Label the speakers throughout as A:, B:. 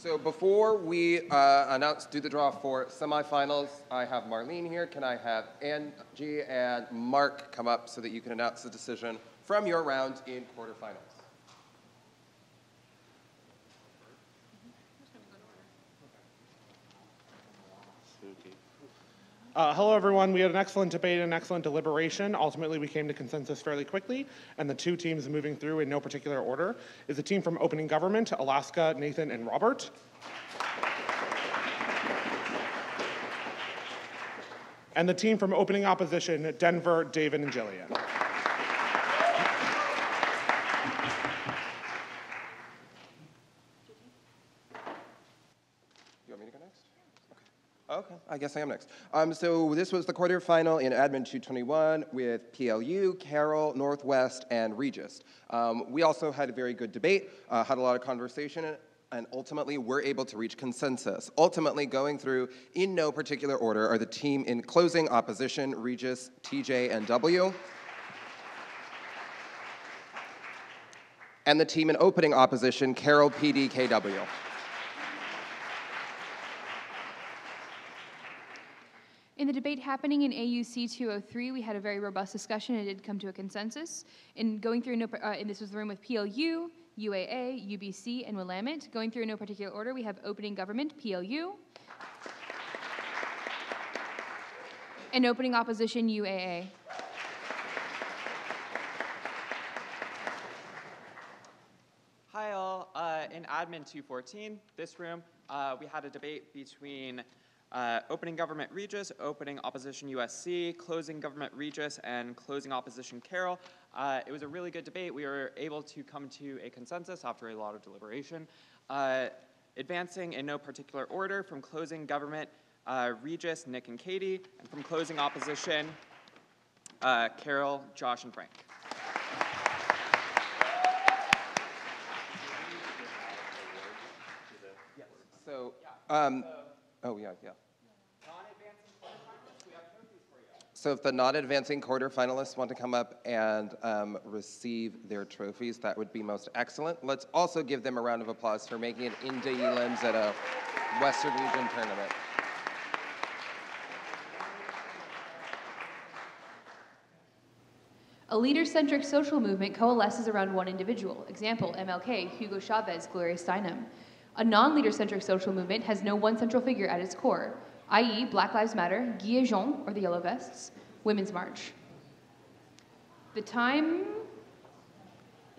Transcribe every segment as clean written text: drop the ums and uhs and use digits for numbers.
A: So before we do the draw for semifinals, I have Marlene here. Can I have Angie and Mark come up so that you can announce the decision from your round in quarterfinals?
B: Hello, everyone. We had an excellent debate and an excellent deliberation. Ultimately, we came to consensus fairly quickly, and the two teams moving through in no particular order is the team from Opening Government, Alaska, Nathan, and Robert. And the team from Opening Opposition, Denver, David, and Jillian.
A: Okay, I guess I am next. So this was the quarterfinal in Admin 221 with PLU, Carroll, Northwest, and Regis. We also had a very good debate, had a lot of conversation, and ultimately we're able to reach consensus. Ultimately, going through in no particular order are the team in closing opposition, Regis, TJ, and W. And the team in opening opposition, Carroll, PD, KW.
C: In the debate happening in AUC 203, we had a very robust discussion and did come to a consensus. In going through, and this was the room with PLU, UAA, UBC, and Willamette. Going through in no particular order, we have Opening Government, PLU, and Opening Opposition, UAA.
D: Hi all, in Admin 214, this room, we had a debate between Opening Government Regis, Opening Opposition USC, Closing Government Regis, and Closing Opposition Carroll. It was a really good debate. We were able to come to a consensus after a lot of deliberation. Advancing in no particular order from Closing Government, Regis, Nick, and Katie, and from Closing Opposition, Carroll, Josh, and Frank.
A: So, oh, yeah. So if the non-advancing quarterfinalists want to come up and receive their trophies, that would be most excellent. Let's also give them a round of applause for making it into Elands at a Western Region tournament.
C: A leader-centric social movement coalesces around one individual. Example, MLK, Hugo Chavez, Gloria Steinem. A non-leader-centric social movement has no one central figure at its core, i.e. Black Lives Matter, Guy et Jean, or the Yellow Vests, Women's March. The time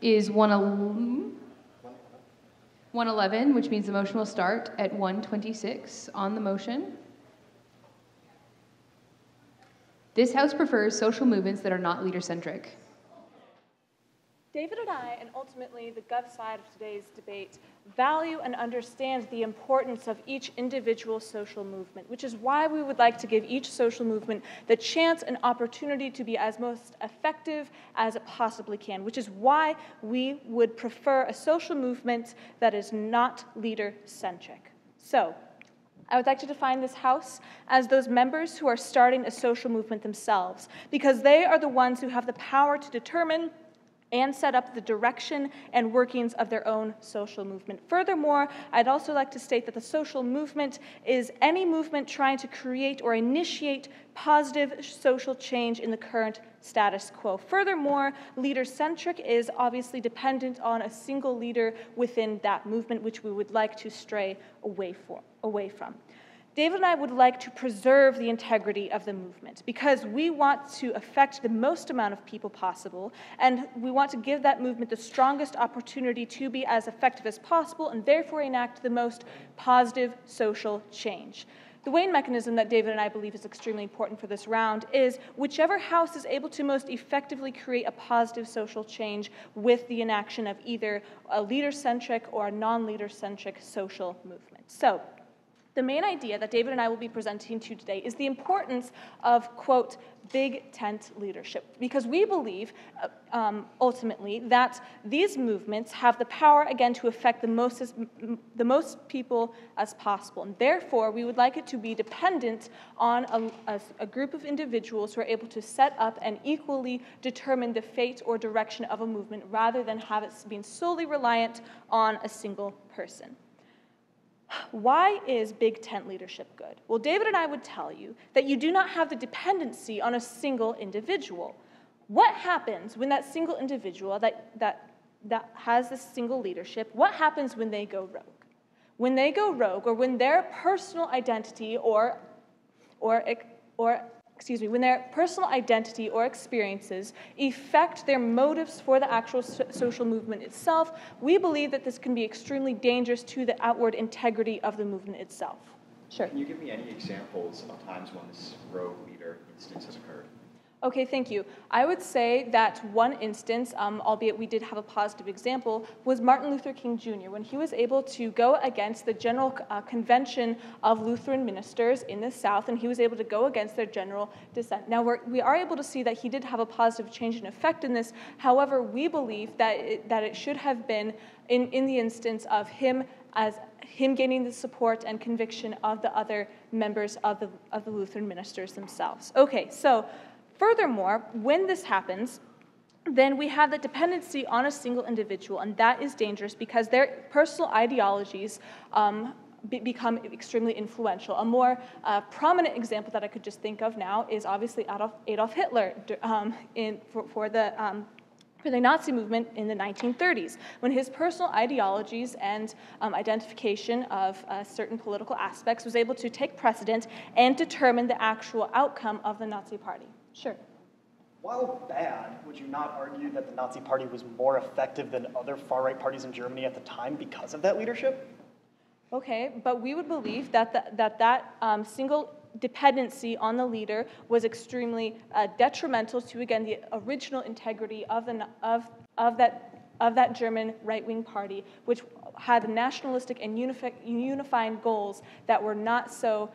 C: is 1:11, which means the motion will start at 1:26 on the motion. This House prefers social movements that are not leader-centric.
E: David and I, and ultimately the Gov side of today's debate, value and understand the importance of each individual social movement, which is why we would like to give each social movement the chance and opportunity to be as most effective as it possibly can, which is why we would prefer a social movement that is not leader-centric. So, I would like to define this House as those members who are starting a social movement themselves, because they are the ones who have the power to determine and set up the direction and workings of their own social movement. Furthermore, I'd also like to state that the social movement is any movement trying to create or initiate positive social change in the current status quo. Furthermore, leader-centric is obviously dependent on a single leader within that movement, which we would like to stray away from. David and I would like to preserve the integrity of the movement because we want to affect the most amount of people possible, and we want to give that movement the strongest opportunity to be as effective as possible and therefore enact the most positive social change. The weighing mechanism that David and I believe is extremely important for this round is whichever House is able to most effectively create a positive social change with the enaction of either a leader-centric or a non-leader-centric social movement. So, the main idea that David and I will be presenting to you today is the importance of, quote, big tent leadership, because we believe, ultimately, that these movements have the power, again, to affect the most people as possible. And therefore, we would like it to be dependent on a group of individuals who are able to set up and equally determine the fate or direction of a movement rather than have it being solely reliant on a single person. Why is big tent leadership good? Well, David and I would tell you that you do not have the dependency on a single individual. What happens when that single individual that has this single leadership, what happens when they go rogue? When they go rogue, or when their personal identity when their personal identity or experiences affect their motives for the actual social movement itself, we believe that this can be extremely dangerous to the outward integrity of the movement itself. Sure.
F: Can you give me any examples of times when this rogue leader instance has occurred?
E: Okay, thank you. I would say that one instance, albeit we did have a positive example, was Martin Luther King Jr. when he was able to go against the General Convention of Lutheran Ministers in the South, and he was able to go against their general dissent. Now, we are able to see that he did have a positive change in effect in this. However, we believe that it should have been in the instance of him gaining the support and conviction of the other members of the Lutheran ministers themselves. Okay, so furthermore, when this happens, then we have the dependency on a single individual, and that is dangerous because their personal ideologies become extremely influential. A more prominent example that I could just think of now is obviously Adolf Hitler for the Nazi movement in the 1930s, when his personal ideologies and identification of certain political aspects was able to take precedent and determine the actual outcome of the Nazi Party. Sure.
G: While bad, would you not argue that the Nazi Party was more effective than other far-right parties in Germany at the time because of that leadership?
E: Okay, but we would believe that that single dependency on the leader was extremely detrimental to, again, the original integrity of that German right-wing party, which had nationalistic and unifying goals that were not so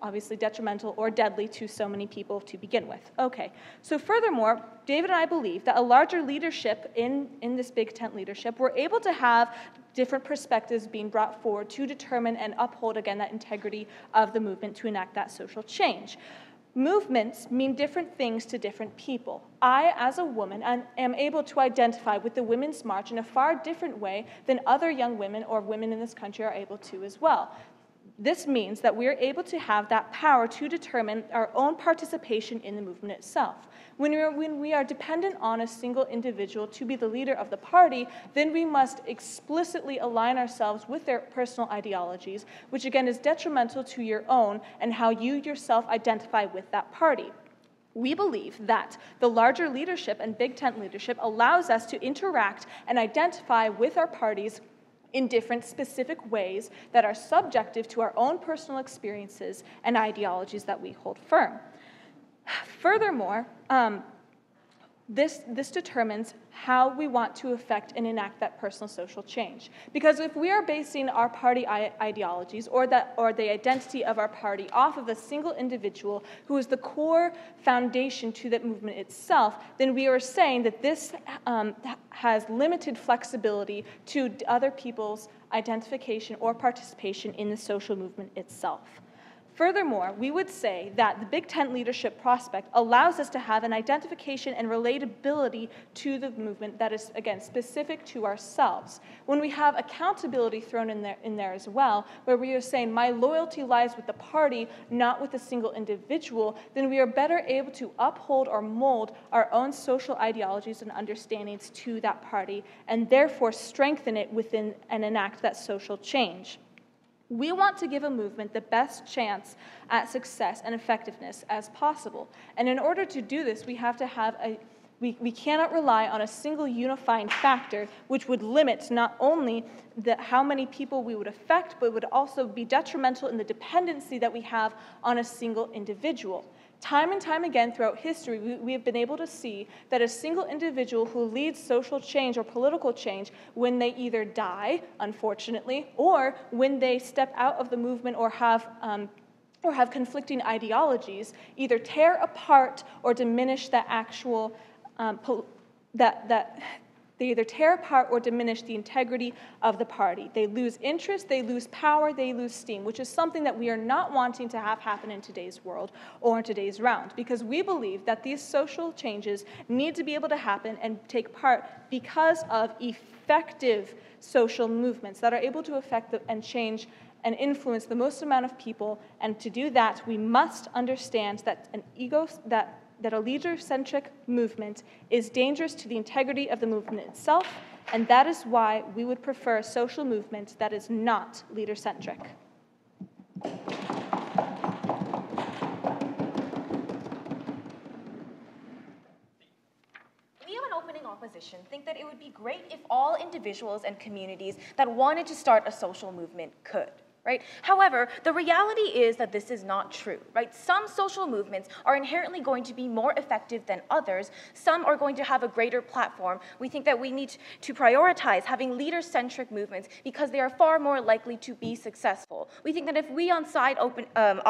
E: obviously detrimental or deadly to so many people to begin with. Okay, so furthermore, David and I believe that a larger leadership in this big tent leadership, we're able to have different perspectives being brought forward to determine and uphold, again, that integrity of the movement to enact that social change. Movements mean different things to different people. I, as a woman, am able to identify with the Women's March in a far different way than other young women or women in this country are able to as well. This means that we are able to have that power to determine our own participation in the movement itself. When we are dependent on a single individual to be the leader of the party, then we must explicitly align ourselves with their personal ideologies, which again is detrimental to your own and how you yourself identify with that party. We believe that the larger leadership and big tent leadership allows us to interact and identify with our parties in different specific ways that are subjective to our own personal experiences and ideologies that we hold firm. Furthermore, this determines how we want to affect and enact that personal social change. Because if we are basing our party ideologies or the identity of our party off of a single individual who is the core foundation to that movement itself, then we are saying that this has limited flexibility to other people's identification or participation in the social movement itself. Furthermore, we would say that the big tent leadership prospect allows us to have an identification and relatability to the movement that is, again, specific to ourselves. When we have accountability thrown in there as well, where we are saying my loyalty lies with the party, not with a single individual, then we are better able to uphold or mold our own social ideologies and understandings to that party, and therefore strengthen it within and enact that social change. We want to give a movement the best chance at success and effectiveness as possible. And in order to do this, we have to have we cannot rely on a single unifying factor, which would limit not only how many people we would affect, but would also be detrimental in the dependency that we have on a single individual. Time and time again throughout history, we have been able to see that a single individual who leads social change or political change, when they either die, unfortunately, or when they step out of the movement or have conflicting ideologies, either tear apart or diminish the actual they either tear apart or diminish the integrity of the party. They lose interest, they lose power, they lose steam, which is something that we are not wanting to have happen in today's world or in today's round, because we believe that these social changes need to be able to happen and take part because of effective effective social movements that are able to affect and change and influence the most amount of people. And to do that, we must understand that that a leader-centric movement is dangerous to the integrity of the movement itself, and that is why we would prefer a social movement that is not leader-centric.
H: Opposition think that it would be great if all individuals and communities that wanted to start a social movement could. Right? However, the reality is that this is not true, right? Some social movements are inherently going to be more effective than others. Some are going to have a greater platform. We think that we need to prioritize having leader-centric movements because they are far more likely to be successful. We think that if we on side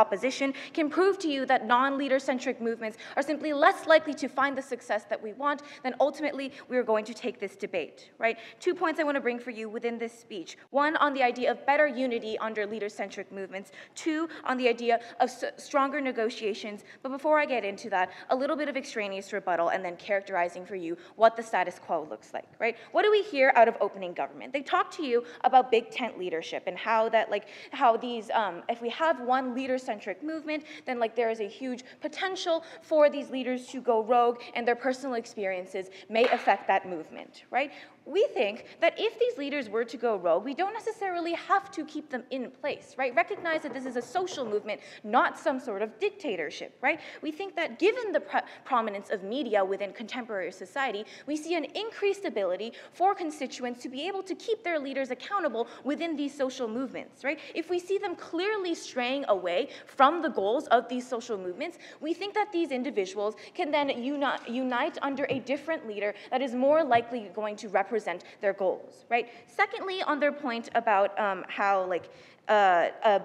H: opposition can prove to you that non-leader-centric movements are simply less likely to find the success that we want, then ultimately we are going to take this debate, right? 2 points I want to bring for you within this speech. One, on the idea of better unity under leader-centric movements. 2, on the idea of stronger negotiations. But before I get into that, a little bit of extraneous rebuttal and then characterizing for you what the status quo looks like, right? What do we hear out of opening government? They talk to you about big tent leadership and how that, how these, if we have one leader-centric movement, then there is a huge potential for these leaders to go rogue and their personal experiences may affect that movement, right? We think that if these leaders were to go rogue, we don't necessarily have to keep them in place, right? Recognize that this is a social movement, not some sort of dictatorship, right? We think that given the prominence of media within contemporary society, we see an increased ability for constituents to be able to keep their leaders accountable within these social movements, right? If we see them clearly straying away from the goals of these social movements, we think that these individuals can then unite under a different leader that is more likely going to represent their goals, right? Secondly, on their point about how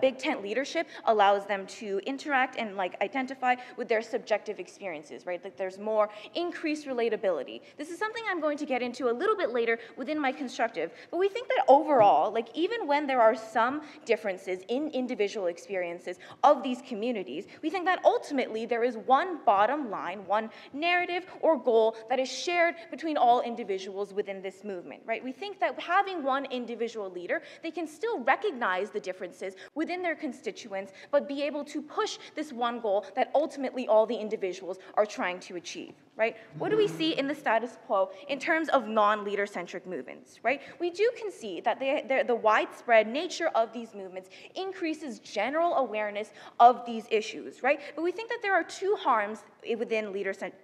H: big tent leadership allows them to interact and identify with their subjective experiences, right? There's more increased relatability. This is something I'm going to get into a little bit later within my constructive, but we think that overall, even when there are some differences in individual experiences of these communities, we think that ultimately there is one bottom line, one narrative or goal that is shared between all individuals within this movement, right? We think that having one individual leader, they can still recognize the differences within their constituents, but be able to push this one goal that ultimately all the individuals are trying to achieve, right? What do we see in the status quo in terms of non-leader-centric movements, right? We do concede that the widespread nature of these movements increases general awareness of these issues, right? But we think that there are 2 harms within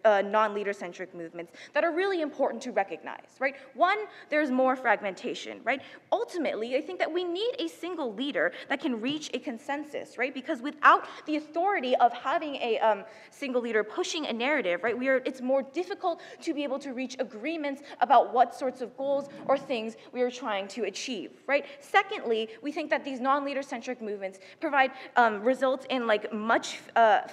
H: non-leader-centric movements that are really important to recognize, right? One, there's more fragmentation, right? Ultimately, I think that we need a single leader that can reach a consensus, right? Because without the authority of having a single leader pushing a narrative, right, it's more difficult to be able to reach agreements about what sorts of goals or things we are trying to achieve, right? Secondly, we think that these non-leader-centric movements provide results in much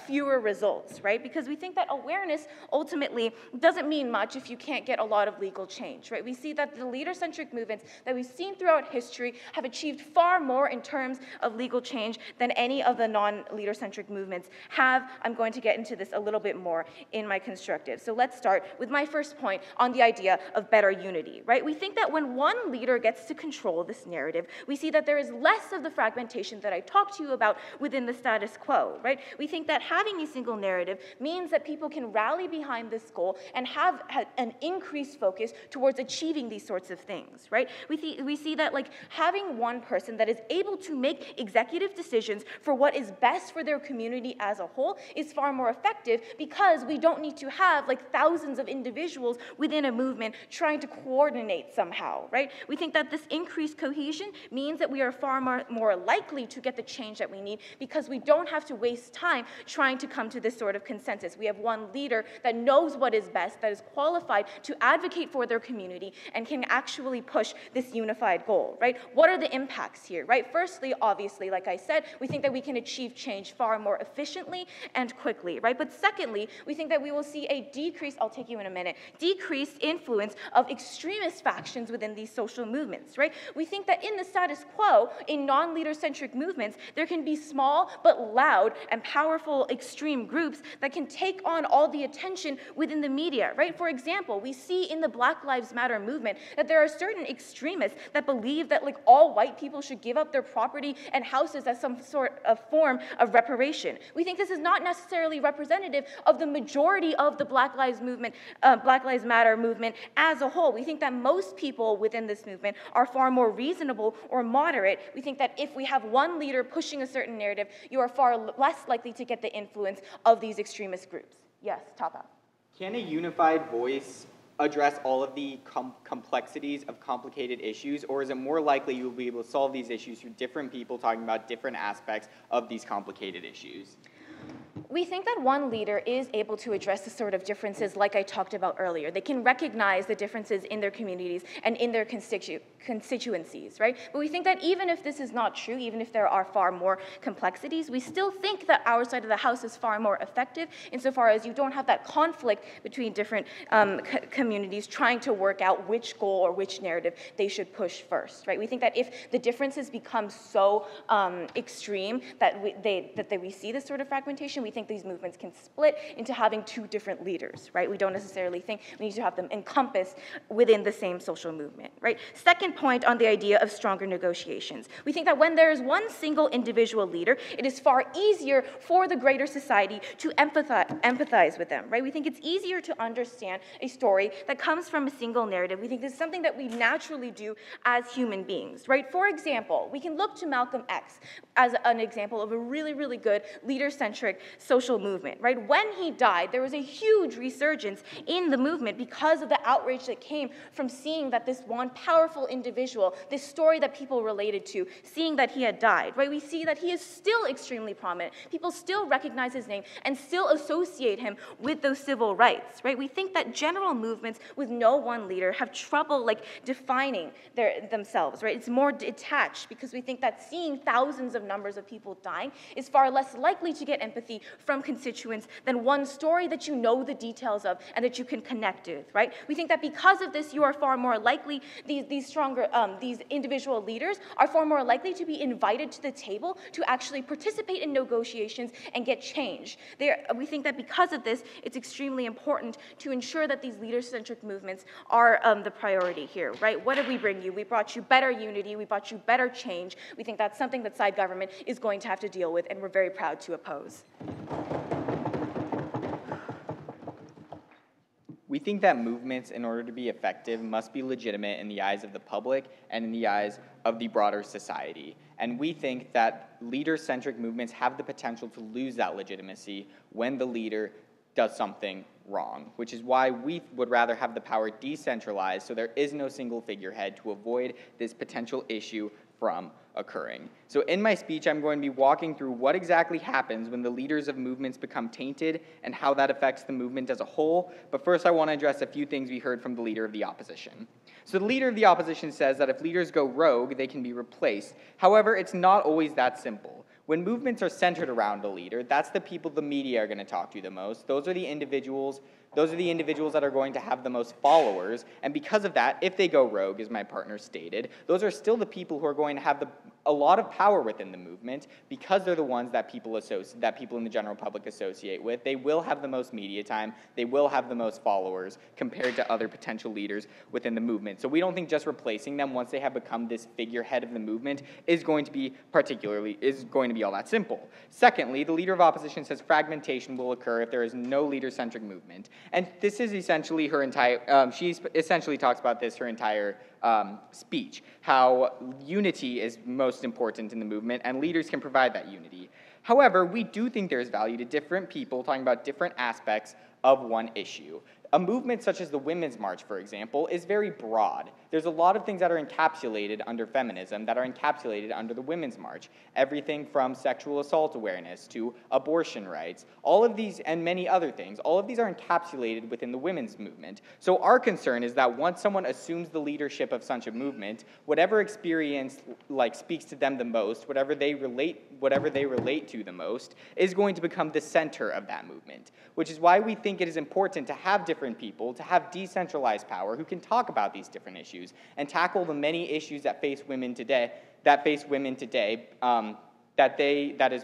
H: fewer results, right? Because we think that awareness ultimately doesn't mean much if you can't get a lot of legal change, right? We see that the leader-centric movements that we've seen throughout history have achieved far more in terms of legal change than any of the non-leader-centric movements have. I'm going to get into this a little bit more in my constructive. So let's start with my first point on the idea of better unity, right? We think that when one leader gets to control this narrative, we see that there is less of the fragmentation that I talked to you about within the status quo, right? We think that having a single narrative means that people can rally behind this goal and have an increased focus towards achieving these sorts of things, right? We see that having one person that is able to make executive decisions for what is best for their community as a whole is far more effective because we don't need to have thousands of individuals within a movement trying to coordinate somehow, right? We think that this increased cohesion means that we are far more likely to get the change that we need because we don't have to waste time trying to come to this sort of consensus. We have one leader that knows what is best, that is qualified to advocate for their community and can actually push this unified goal, right? What are the impacts here, right? Firstly, obviously, like I said, we think that we can achieve change far more efficiently and quickly, right? But secondly, we think that we will see a decreased, I'll take you in a minute, decreased influence of extremist factions within these social movements, right? We think that in the status quo, in non-leader-centric movements, there can be small but loud and powerful extreme groups that can take on all the attention within the media, right? For example, we see in the Black Lives Matter movement that there are certain extremists that believe that like all white people should give up their property and houses as some sort of form of reparation. We think this is not necessarily representative of the majority of the Black Lives Matter movement as a whole. We think that most people within this movement are far more reasonable or moderate. We think that if we have one leader pushing a certain narrative, you are far less likely to get the influence of these extremist groups. Yes, Tapa.
I: Can a unified voice address all of the complexities of complicated issues, or is it more likely you'll be able to solve these issues through different people talking about different aspects of these complicated issues?
H: We think that one leader is able to address the sort of differences like I talked about earlier. They can recognize the differences in their communities and in their constituencies, right? But we think that even if this is not true, even if there are far more complexities, we still think that our side of the house is far more effective insofar as you don't have that conflict between different communities trying to work out which goal or which narrative they should push first, right? We think that if the differences become so extreme that we see this sort of fragmentation, we think these movements can split into having two different leaders, right? We don't necessarily think we need to have them encompassed within the same social movement, right? Second point on the idea of stronger negotiations. We think that when there is one single individual leader, it is far easier for the greater society to empathize with them, right? We think it's easier to understand a story that comes from a single narrative. We think this is something that we naturally do as human beings, right? For example, we can look to Malcolm X as an example of a really, really good leader-centric social movement, right? When he died, there was a huge resurgence in the movement because of the outrage that came from seeing that this one powerful individual, this story that people related to, seeing that he had died, right? We see that he is still extremely prominent. People still recognize his name and still associate him with those civil rights, right? We think that general movements with no one leader have trouble like defining themselves, right? It's more detached because we think that seeing thousands of numbers of people dying is far less likely to get empathy from constituents than one story that you know the details of and that you can connect with, right? We think that because of this, you are far more likely, these individual leaders are far more likely to be invited to the table to actually participate in negotiations and get change. We think that because of this, it's extremely important to ensure that these leader-centric movements are the priority here, right? What did we bring you? We brought you better unity, we brought you better change. We think that's something that side government is going to have to deal with, and we're very proud to oppose.
I: We think that movements, in order to be effective, must be legitimate in the eyes of the public and in the eyes of the broader society. And we think that leader-centric movements have the potential to lose that legitimacy when the leader does something wrong, which is why we would rather have the power decentralized so there is no single figurehead to avoid this potential issue from occurring. So in my speech, I'm going to be walking through what exactly happens when the leaders of movements become tainted and how that affects the movement as a whole. But first, I want to address a few things we heard from the leader of the opposition. So the leader of the opposition says that if leaders go rogue, they can be replaced. However, it's not always that simple. When movements are centered around a leader, that's the people the media are going to talk to the most. Those are the individuals that are going to have the most followers, and because of that, if they go rogue, as my partner stated, those are still the people who are going to have a lot of power within the movement because they're the ones that people in the general public associate with. They will have the most media time, they will have the most followers compared to other potential leaders within the movement. So we don't think just replacing them once they have become this figurehead of the movement is going to be all that simple. Secondly, the leader of opposition says fragmentation will occur if there is no leader-centric movement. And this is essentially her entire, she essentially talks about this her entire speech, how unity is most important in the movement and leaders can provide that unity. However, we do think there's value to different people talking about different aspects of one issue. a movement such as the Women's March, for example, is very broad. There's a lot of things that are encapsulated under feminism that are encapsulated under the Women's March. Everything from sexual assault awareness to abortion rights, all of these and many other things, all of these are encapsulated within the women's movement. So our concern is that once someone assumes the leadership of such a movement, whatever experience speaks to them the most, whatever they relate to the most, is going to become the center of that movement, which is why we think it is important to have different people, to have decentralized power who can talk about these different issues and tackle the many issues that face women today, that is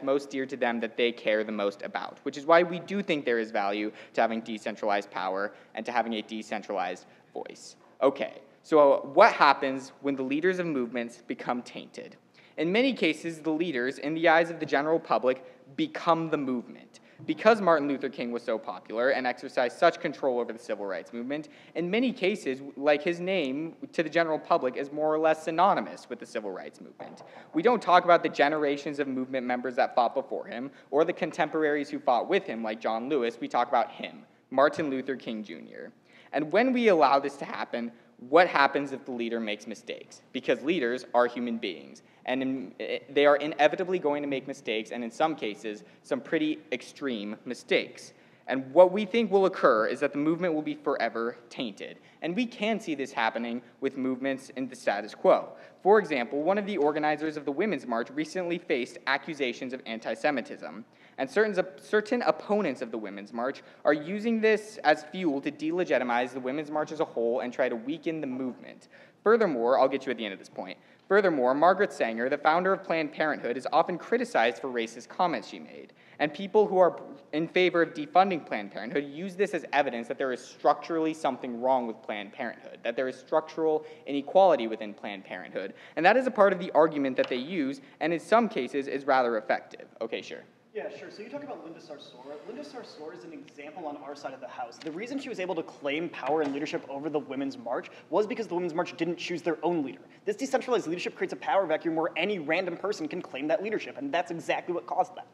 I: most dear to them, that they care the most about, which is why we do think there is value to having decentralized power and to having a decentralized voice. Okay, so what happens when the leaders of movements become tainted? In many cases, the leaders, in the eyes of the general public, become the movement. Because Martin Luther King was so popular and exercised such control over the civil rights movement, in many cases, his name to the general public is more or less synonymous with the civil rights movement. We don't talk about the generations of movement members that fought before him, or the contemporaries who fought with him, like John Lewis. We talk about him, Martin Luther King Jr. And when we allow this to happen, what happens if the leader makes mistakes? Because leaders are human beings, and they are inevitably going to make mistakes, and in some cases, some pretty extreme mistakes. And what we think will occur is that the movement will be forever tainted. And we can see this happening with movements in the status quo. For example, one of the organizers of the Women's March recently faced accusations of anti-Semitism. And certain opponents of the Women's March are using this as fuel to delegitimize the Women's March as a whole and try to weaken the movement. Furthermore, I'll get you at the end of this point. Furthermore, Margaret Sanger, the founder of Planned Parenthood, is often criticized for racist comments she made. And people who are in favor of defunding Planned Parenthood use this as evidence that there is structurally something wrong with Planned Parenthood, that there is structural inequality within Planned Parenthood. And that is a part of the argument that they use, and in some cases is rather effective. Okay, sure.
G: Yeah, sure. So you talk about Linda Sarsour. Linda Sarsour is an example on our side of the house. The reason she was able to claim power and leadership over the Women's March was because the Women's March didn't choose their own leader. This decentralized leadership creates a power vacuum where any random person can claim that leadership, and that's exactly what caused that.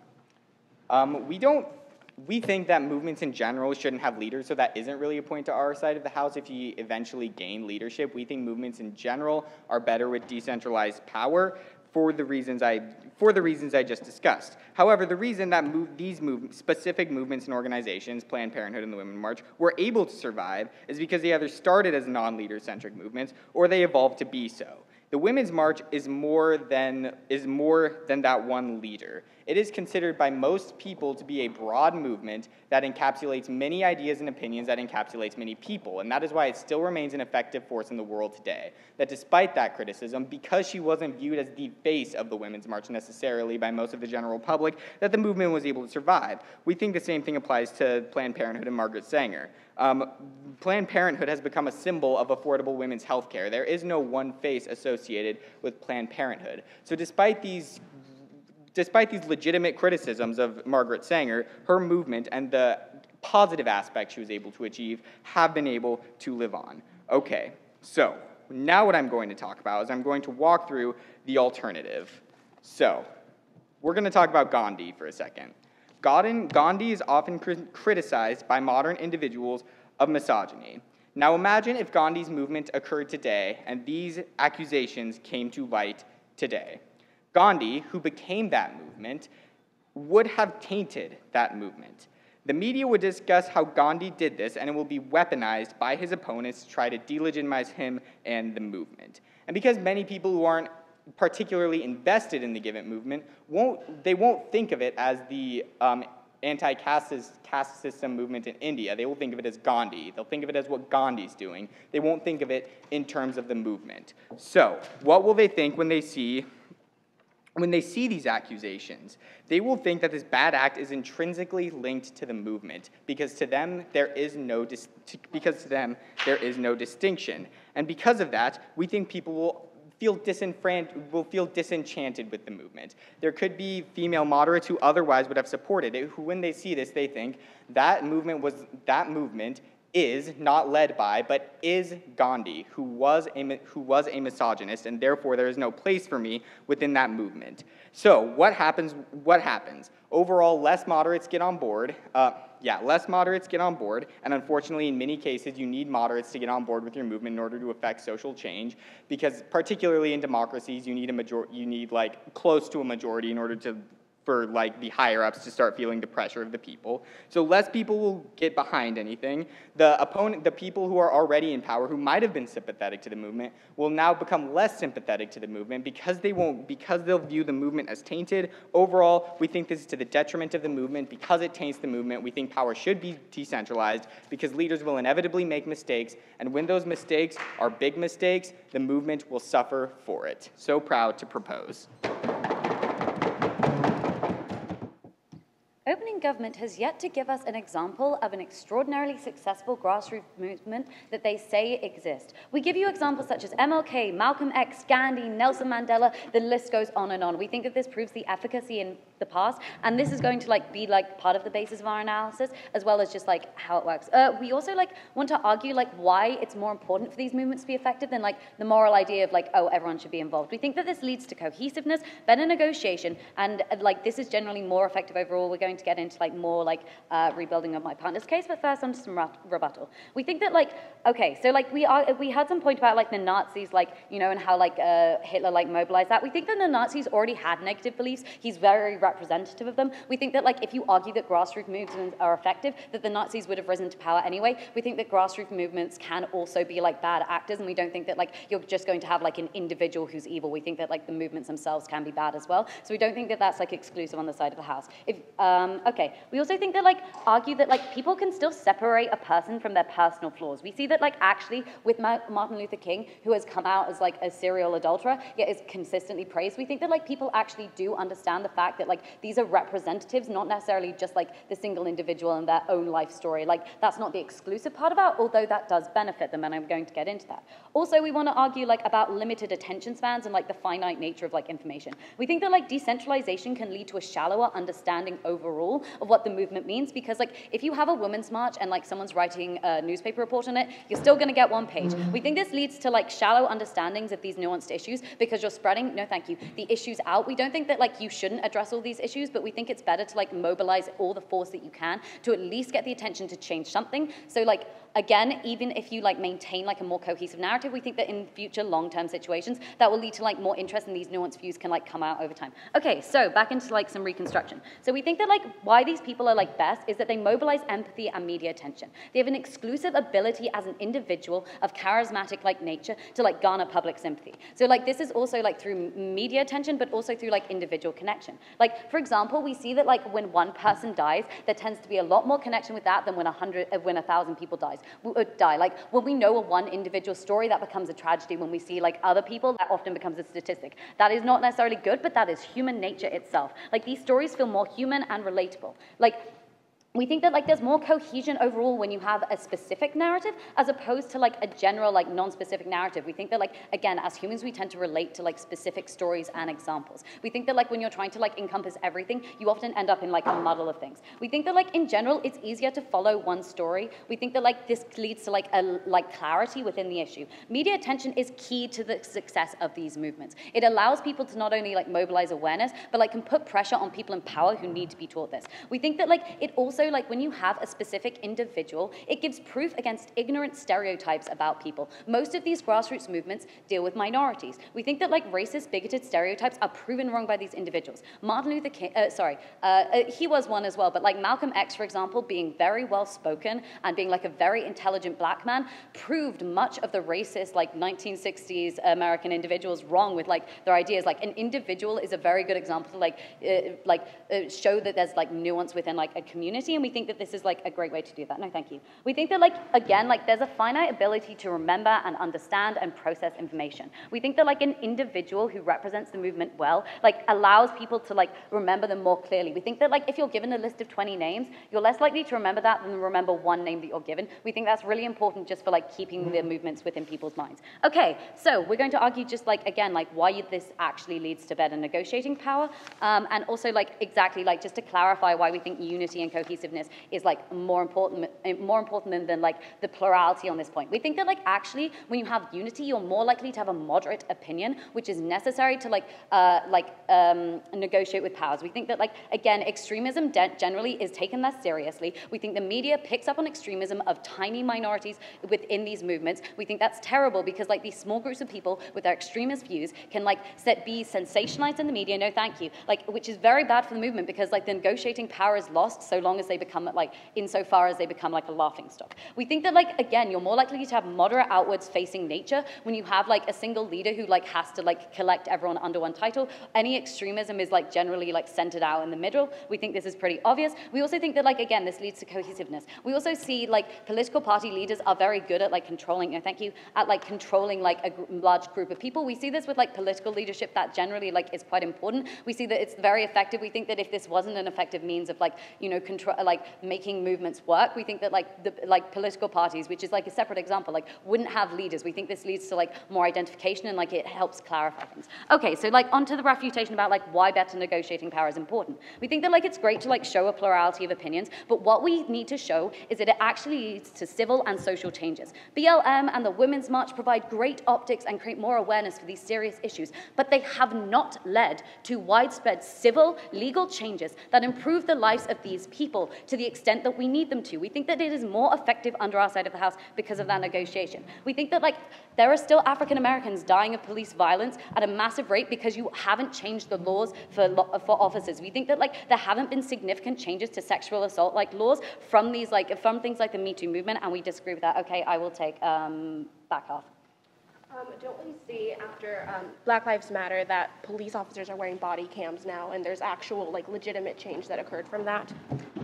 I: We think that movements in general shouldn't have leaders, so that isn't really a point to our side of the house if you eventually gain leadership. We think movements in general are better with decentralized power for the reasons I just discussed. However, the reason that specific movements and organizations, Planned Parenthood and the Women's March, were able to survive is because they either started as non-leader-centric movements or they evolved to be so. The Women's March is more than that one leader. It is considered by most people to be a broad movement that encapsulates many ideas and opinions, that encapsulates many people, and that is why it still remains an effective force in the world today. That despite that criticism, because she wasn't viewed as the face of the Women's March necessarily by most of the general public, that the movement was able to survive. We think the same thing applies to Planned Parenthood and Margaret Sanger. Planned Parenthood has become a symbol of affordable women's health care. There is no one face associated with Planned Parenthood. So despite these legitimate criticisms of Margaret Sanger, her movement and the positive aspects she was able to achieve have been able to live on. Okay, so now what I'm going to talk about is I'm going to walk through the alternative. So we're going to talk about Gandhi for a second. Gandhi is often criticized by modern individuals of misogyny. Now imagine if Gandhi's movement occurred today and these accusations came to light today. Gandhi, who became that movement, would have tainted that movement. The media would discuss how Gandhi did this, and it will be weaponized by his opponents to try to delegitimize him and the movement. And because many people who aren't particularly invested in the given movement won't think of it as the anti-caste system movement in India. They will think of it as Gandhi. They'll think of it as what Gandhi's doing. They won't think of it in terms of the movement. So, what will they think when they see these accusations? They will think that this bad act is intrinsically linked to the movement, because to them there is no distinction. And because of that, we think people will feel disenchanted with the movement. There could be female moderates who otherwise would have supported it, who when they see this, they think that movement is not led by, but is Gandhi, who was a misogynist, and therefore there is no place for me within that movement. So what happens? Overall, less moderates get on board. less moderates get on board, and unfortunately, in many cases, you need moderates to get on board with your movement in order to affect social change, because particularly in democracies, you need like close to a majority in order for like the higher ups to start feeling the pressure of the people. So less people will get behind anything. The people who are already in power, who might have been sympathetic to the movement, will now become less sympathetic to the movement because they'll view the movement as tainted. Overall, we think this is to the detriment of the movement. Because it taints the movement, we think power should be decentralized because leaders will inevitably make mistakes, and when those mistakes are big mistakes, the movement will suffer for it. So proud to propose.
J: Opening government has yet to give us an example of an extraordinarily successful grassroots movement that they say exists. We give you examples such as MLK, Malcolm X, Gandhi, Nelson Mandela, the list goes on and on. We think that this proves the efficacy in the past, and this is going to be part of the basis of our analysis, as well as just how it works. We also want to argue why it's more important for these movements to be effective than the moral idea of oh, everyone should be involved. We think that this leads to cohesiveness, better negotiation, and this is generally more effective overall. We're going to get into more rebuilding of my partner's case, but first on some rebuttal. We think that okay, so we had some point about the Nazis, and how Hitler mobilized that. We think that the Nazis already had negative beliefs. He's very representative of them. We think that if you argue that grassroots movements are effective, that the Nazis would have risen to power anyway. We think that grassroots movements can also be bad actors, and we don't think that you're just going to have an individual who's evil. We think that the movements themselves can be bad as well. So we don't think that that's exclusive on the side of the house. Okay, we also think that argue that people can still separate a person from their personal flaws. We see that actually with Martin Luther King, who has come out as a serial adulterer, yet is consistently praised. We think that people actually do understand the fact that these are representatives, not necessarily just the single individual and their own life story. That's not the exclusive part about, although that does benefit them, and I'm going to get into that. Also, we want to argue about limited attention spans and the finite nature of information. We think that decentralization can lead to a shallower understanding overall of what the movement means, because if you have a women's march and someone's writing a newspaper report on it, you're still going to get one page. We think this leads to shallow understandings of these nuanced issues because you're spreading, no thank you, the issues out. We don't think that you shouldn't address all these issues, but we think it's better to mobilize all the force that you can to at least get the attention to change something. So again, even if you maintain a more cohesive narrative, we think that in future long-term situations that will lead to more interest, and these nuanced views can come out over time. Okay, so back into some reconstruction. So we think that why these people are best is that they mobilize empathy and media attention. They have an exclusive ability as an individual of charismatic nature to garner public sympathy. So this is also through media attention, but also through individual connection. For example, we see that when one person dies, there tends to be a lot more connection with that than when 1,000 people die. When we know a one individual story, that becomes a tragedy. When we see other people, that often becomes a statistic. That is not necessarily good, but that is human nature itself. These stories feel more human and relatable. We think that there's more cohesion overall when you have a specific narrative as opposed to a general non-specific narrative. We think that again, as humans, we tend to relate to specific stories and examples. We think that when you're trying to encompass everything, you often end up in a muddle of things. We think that in general, it's easier to follow one story. We think that this leads to a clarity within the issue. Media attention is key to the success of these movements. It allows people to not only mobilize awareness, but can put pressure on people in power who need to be taught this. We think that it also when you have a specific individual, it gives proof against ignorant stereotypes about people. Most of these grassroots movements deal with minorities. We think that racist, bigoted stereotypes are proven wrong by these individuals. Martin Luther King, he was one as well, but Malcolm X, for example, being very well spoken and being a very intelligent black man, proved much of the racist 1960s American individuals wrong with their ideas. An individual is a very good example to show that there's nuance within a community, and we think that this is a great way to do that. No, thank you. We think that again, there's a finite ability to remember and understand and process information. We think that an individual who represents the movement well, allows people to remember them more clearly. We think that if you're given a list of 20 names, you're less likely to remember that than remember one name that you're given. We think that's really important just for keeping the movements within people's minds. Okay, so we're going to argue just again, why this actually leads to better negotiating power, and also exactly just to clarify why we think unity and cohesiveness cohesiveness is like more important than like the plurality on this point. We think that like actually when you have unity, you're more likely to have a moderate opinion, which is necessary to negotiate with powers. We think that like, again, extremism generally is taken less seriously. We think the media picks up on extremism of tiny minorities within these movements. We think that's terrible because like these small groups of people with their extremist views can like be sensationalized in the media, no thank you, like, which is very bad for the movement because like the negotiating power is lost so long as they become like, insofar as they become like a laughingstock. We think that like, again, you're more likely to have moderate outwards facing nature when you have like a single leader who like has to like collect everyone under one title. Any extremism is like generally like centered out in the middle. We think this is pretty obvious. We also think that like, again, this leads to cohesiveness. We also see like political party leaders are very good at like controlling, no thank you, at like controlling like a large group of people. We see this with like political leadership that generally like is quite important. We see that it's very effective. We think that if this wasn't an effective means of like, you know, control, like making movements work, we think that like the like political parties, which is like a separate example, like wouldn't have leaders. We think this leads to like more identification and like it helps clarify things. Okay, so like onto the refutation about like why better negotiating power is important. We think that like it's great to like show a plurality of opinions, but what we need to show is that it actually leads to civil and social changes. BLM and the Women's March provide great optics and create more awareness for these serious issues, but they have not led to widespread civil, legal changes that improve the lives of these people to the extent that we need them to. We think that it is more effective under our side of the house because of that negotiation. We think that like there are still African Americans dying of police violence at a massive rate because you haven't changed the laws for officers. We think that like there haven't been significant changes to sexual assault like laws from these like from things like the Me Too movement, and we disagree with that. Okay, I will take back off.
K: Don't we see after Black Lives Matter that police officers are wearing body cams now, and there's actual like legitimate change that occurred from that?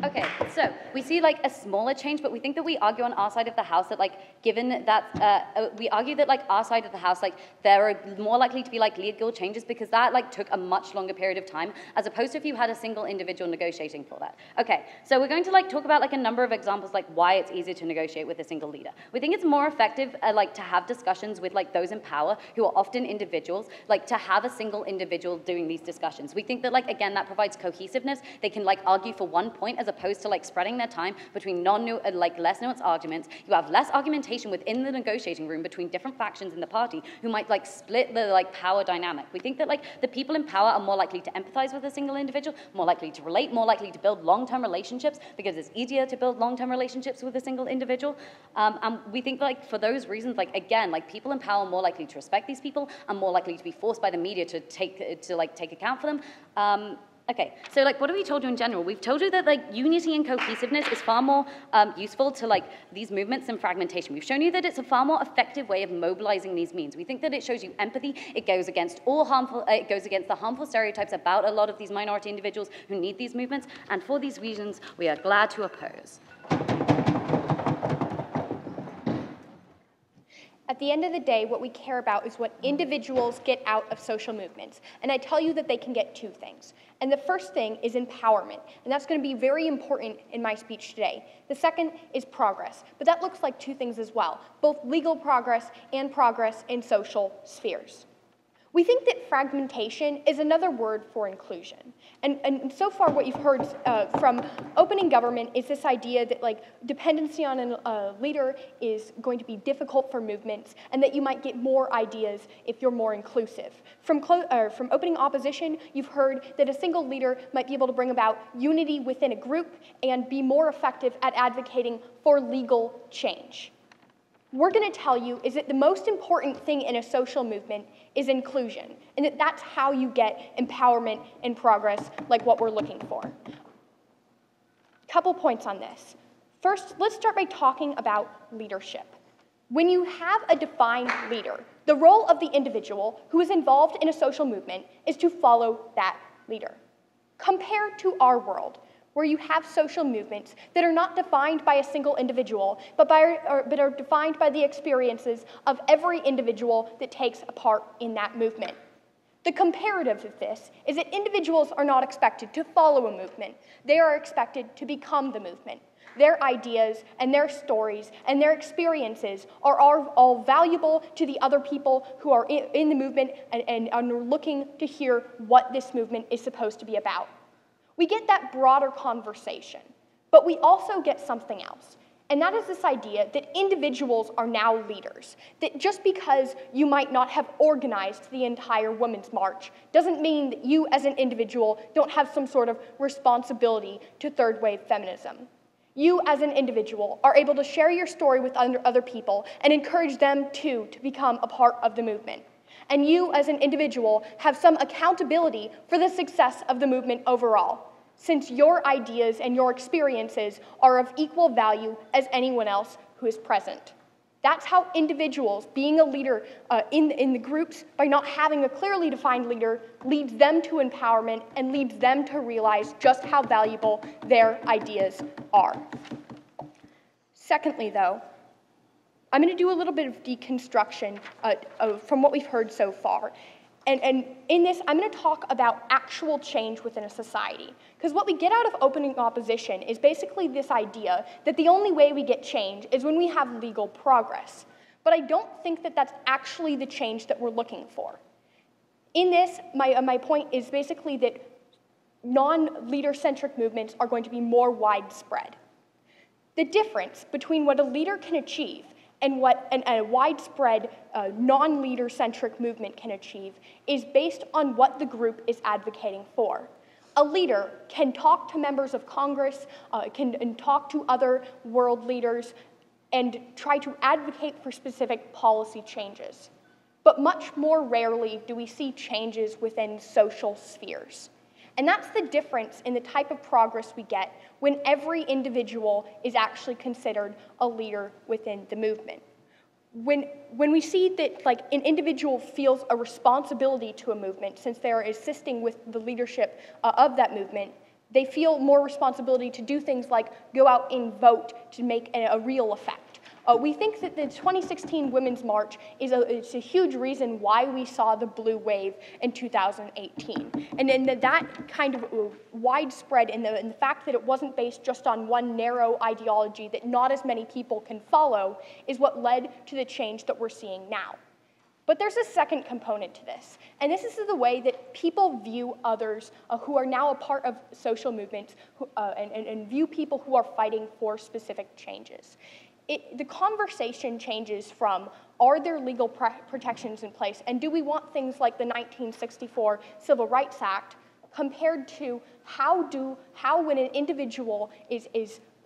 J: Okay, so we see like a smaller change, but we think that we argue on our side of the house that like given that we argue that like our side of the house like there are more likely to be like legal changes because that like took a much longer period of time as opposed to if you had a single individual negotiating for that. Okay, so we're going to like talk about like a number of examples like why it's easier to negotiate with a single leader. We think it's more effective like to have discussions with like those in power who are often individuals, like to have a single individual doing these discussions. We think that like again that provides cohesiveness. They can like argue for one point as opposed to like spreading their time between like less nuanced arguments. You have less argumentation within the negotiating room between different factions in the party who might like split the like power dynamic. We think that like the people in power are more likely to empathize with a single individual, more likely to relate, more likely to build long-term relationships because it's easier to build long-term relationships with a single individual. And we think like for those reasons, like again, like people in power are more likely to respect these people and more likely to be forced by the media to take account for them. Okay, so like what have we told you in general? We've told you that like unity and cohesiveness is far more useful to like these movements than fragmentation. We've shown you that it's a far more effective way of mobilizing these means. We think that it shows you empathy. It goes against the harmful stereotypes about a lot of these minority individuals who need these movements. And for these reasons, we are glad to oppose.
K: At the end of the day, what we care about is what individuals get out of social movements. And I tell you that they can get two things. And the first thing is empowerment. And that's going to be very important in my speech today. The second is progress. But that looks like two things as well, both legal progress and progress in social spheres. We think that fragmentation is another word for inclusion. And so far what you've heard from opening government is this idea that like dependency on a leader is going to be difficult for movements and that you might get more ideas if you're more inclusive. From opening opposition, you've heard that a single leader might be able to bring about unity within a group and be more effective at advocating for legal change. We're going to tell you is that the most important thing in a social movement is inclusion, and that that's how you get empowerment and progress like what we're looking for. Couple points on this. First, let's start by talking about leadership. When you have a defined leader, the role of the individual who is involved in a social movement is to follow that leader. Compared to our world, where you have social movements that are not defined by a single individual, but are defined by the experiences of every individual that takes a part in that movement. The comparative of this is that individuals are not expected to follow a movement. They are expected to become the movement. Their ideas and their stories and their experiences are all valuable to the other people who are in the movement and are looking to hear what this movement is supposed to be about. We get that broader conversation. But we also get something else. And that is this idea that individuals are now leaders. That just because you might not have organized the entire Women's March doesn't mean that you as an individual don't have some sort of responsibility to third wave feminism. You as an individual are able to share your story with other people and encourage them too to become a part of the movement. And you as an individual have some accountability for the success of the movement overall, since your ideas and your experiences are of equal value as anyone else who is present. That's how individuals being a leader in the groups, by not having a clearly defined leader, leads them to empowerment and leads them to realize just how valuable their ideas are. Secondly, though, I'm going to do a little bit of deconstruction from what we've heard so far. And in this, I'm going to talk about actual change within a society. Because what we get out of opening opposition is basically this idea that the only way we get change is when we have legal progress. But I don't think that that's actually the change that we're looking for. In this, my point is basically that non-leader-centric movements are going to be more widespread. The difference between what a leader can achieve and what a widespread non-leader-centric movement can achieve is based on what the group is advocating for. A leader can talk to members of Congress, can talk to other world leaders, and try to advocate for specific policy changes. But much more rarely do we see changes within social spheres. And that's the difference in the type of progress we get when every individual is actually considered a leader within the movement. When we see that an individual feels a responsibility to a movement, since they're assisting with the leadership of that movement, they feel more responsibility to do things like go out and vote to make a real effect. We think that the 2016 Women's March is a huge reason why we saw the blue wave in 2018. And then that kind of widespread in the fact that it wasn't based just on one narrow ideology that not as many people can follow is what led to the change that we're seeing now. But there's a second component to this, and this is the way that people view others who are now a part of social movements and view people who are fighting for specific changes. The conversation changes from, are there legal protections in place, and do we want things like the 1964 Civil Rights Act, compared to how when an individual is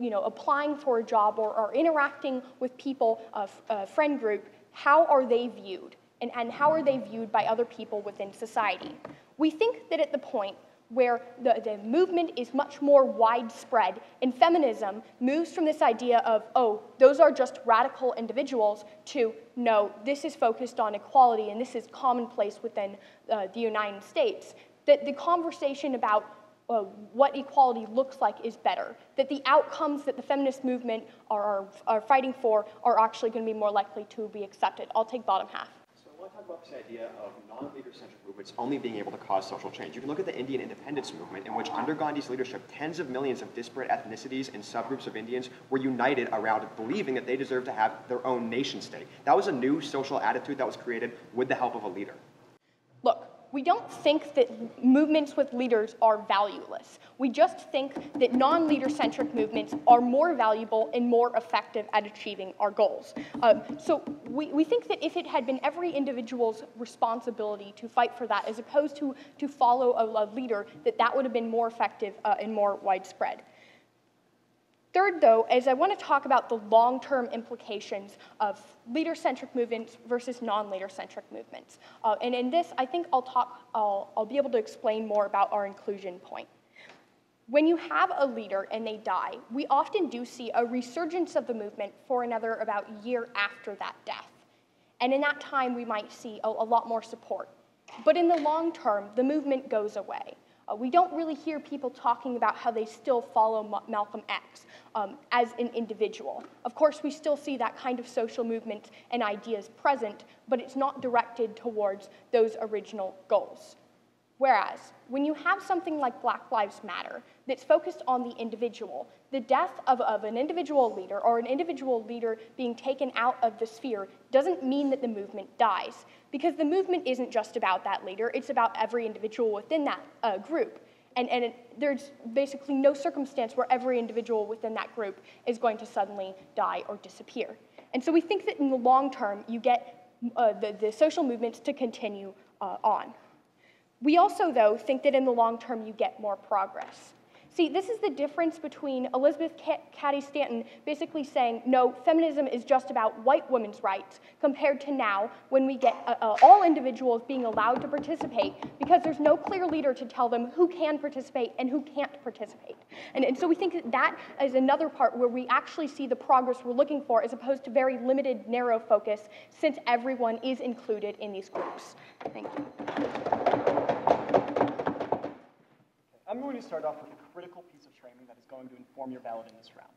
K: applying for a job or interacting with people, a friend group, how are they viewed, and how are they viewed by other people within society? We think that at the point where the movement is much more widespread, and feminism moves from this idea of, oh, those are just radical individuals, to, no, this is focused on equality, and this is commonplace within the United States, that the conversation about what equality looks like is better, that the outcomes that the feminist movement are fighting for are actually going to be more likely to be accepted. I'll take bottom half.
L: I want to talk about this idea of non-leader-centric movements only being able to cause social change. You can look at the Indian independence movement, in which under Gandhi's leadership, tens of millions of disparate ethnicities and subgroups of Indians were united around believing that they deserved to have their own nation state. That was a new social attitude that was created with the help of a leader.
K: Look, we don't think that movements with leaders are valueless. We just think that non-leader-centric movements are more valuable and more effective at achieving our goals. So we think that if it had been every individual's responsibility to fight for that, as opposed to follow a leader, that would have been more effective and more widespread. Third, though, is I want to talk about the long-term implications of leader-centric movements versus non-leader-centric movements. And in this, I think I'll be able to explain more about our inclusion point. When you have a leader and they die, we often do see a resurgence of the movement for another about year after that death. And in that time, we might see a lot more support. But in the long term, the movement goes away. We don't really hear people talking about how they still follow Malcolm X as an individual. Of course, we still see that kind of social movement and ideas present, but it's not directed towards those original goals. Whereas, when you have something like Black Lives Matter that's focused on the individual, the death of an individual leader or an individual leader being taken out of the sphere doesn't mean that the movement dies, because the movement isn't just about that leader, it's about every individual within that group. and there's basically no circumstance where every individual within that group is going to suddenly die or disappear. And so we think that in the long term, you get the social movements to continue on. We also, though, think that in the long term, you get more progress. See, this is the difference between Elizabeth Cady Stanton basically saying, no, feminism is just about white women's rights, compared to now when we get all individuals being allowed to participate because there's no clear leader to tell them who can participate and who can't participate. And so we think that that is another part where we actually see the progress we're looking for as opposed to very limited, narrow focus, since everyone is included in these groups. Thank you.
G: I'm going to start off with a critical piece of training that is going to inform your ballot in this round.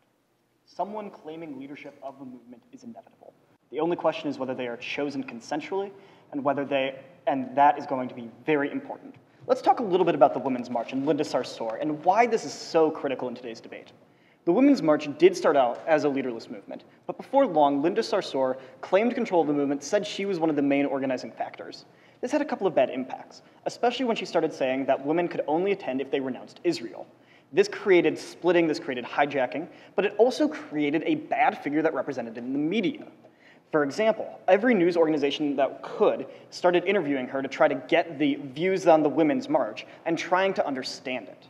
G: Someone claiming leadership of the movement is inevitable. The only question is whether they are chosen consensually and that is going to be very important. Let's talk a little bit about the Women's March and Linda Sarsour and why this is so critical in today's debate. The Women's March did start out as a leaderless movement, but before long, Linda Sarsour claimed control of the movement, said she was one of the main organizing factors. This had a couple of bad impacts, especially when she started saying that women could only attend if they renounced Israel. This created splitting, this created hijacking, but it also created a bad figure that represented in the media. For example, every news organization that could started interviewing her to try to get the views on the Women's March and trying to understand it.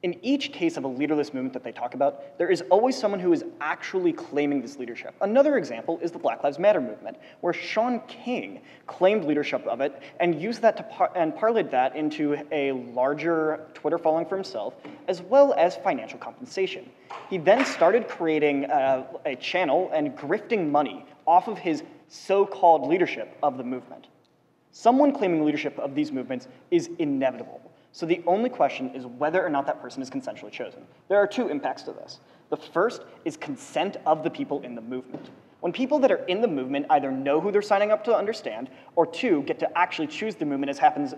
G: In each case of a leaderless movement that they talk about, there is always someone who is actually claiming this leadership. Another example is the Black Lives Matter movement, where Shaun King claimed leadership of it and used that and parlayed that into a larger Twitter following for himself, as well as financial compensation. He then started creating a channel and grifting money off of his so-called leadership of the movement. Someone claiming leadership of these movements is inevitable. So the only question is whether or not that person is consensually chosen. There are two impacts to this. The first is consent of the people in the movement. When people that are in the movement either know who they're signing up to understand, or two, get to actually choose the movement as happens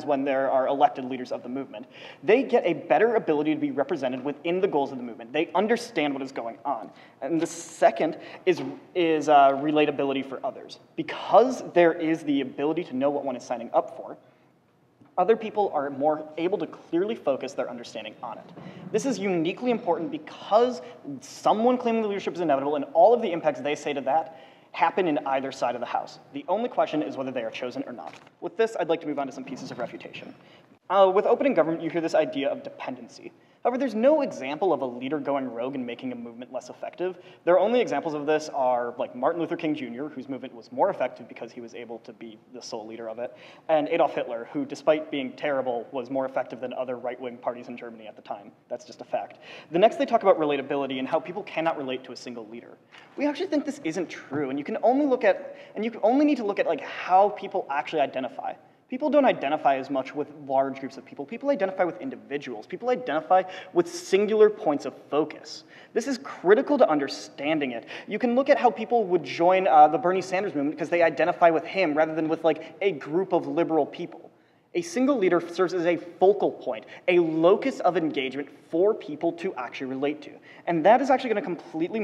G: when there are elected leaders of the movement, they get a better ability to be represented within the goals of the movement. They understand what is going on. And the second is relatability for others. Because there is the ability to know what one is signing up for, other people are more able to clearly focus their understanding on it. This is uniquely important because someone claiming the leadership is inevitable, and all of the impacts they say to that happen in either side of the House. The only question is whether they are chosen or not. With this, I'd like to move on to some pieces of refutation. With opening government, you hear this idea of dependency. However, there's no example of a leader going rogue and making a movement less effective. Their only examples of this are like Martin Luther King Jr., whose movement was more effective because he was able to be the sole leader of it, and Adolf Hitler, who, despite being terrible, was more effective than other right-wing parties in Germany at the time. That's just a fact. The next, they talk about relatability and how people cannot relate to a single leader. We actually think this isn't true, and you only need to look at like how people actually identify. People don't identify as much with large groups of people. People identify with individuals. People identify with singular points of focus. This is critical to understanding it. You can look at how people would join the Bernie Sanders movement because they identify with him rather than with like a group of liberal people. A single leader serves as a focal point, a locus of engagement for people to actually relate to. And that is actually going to completely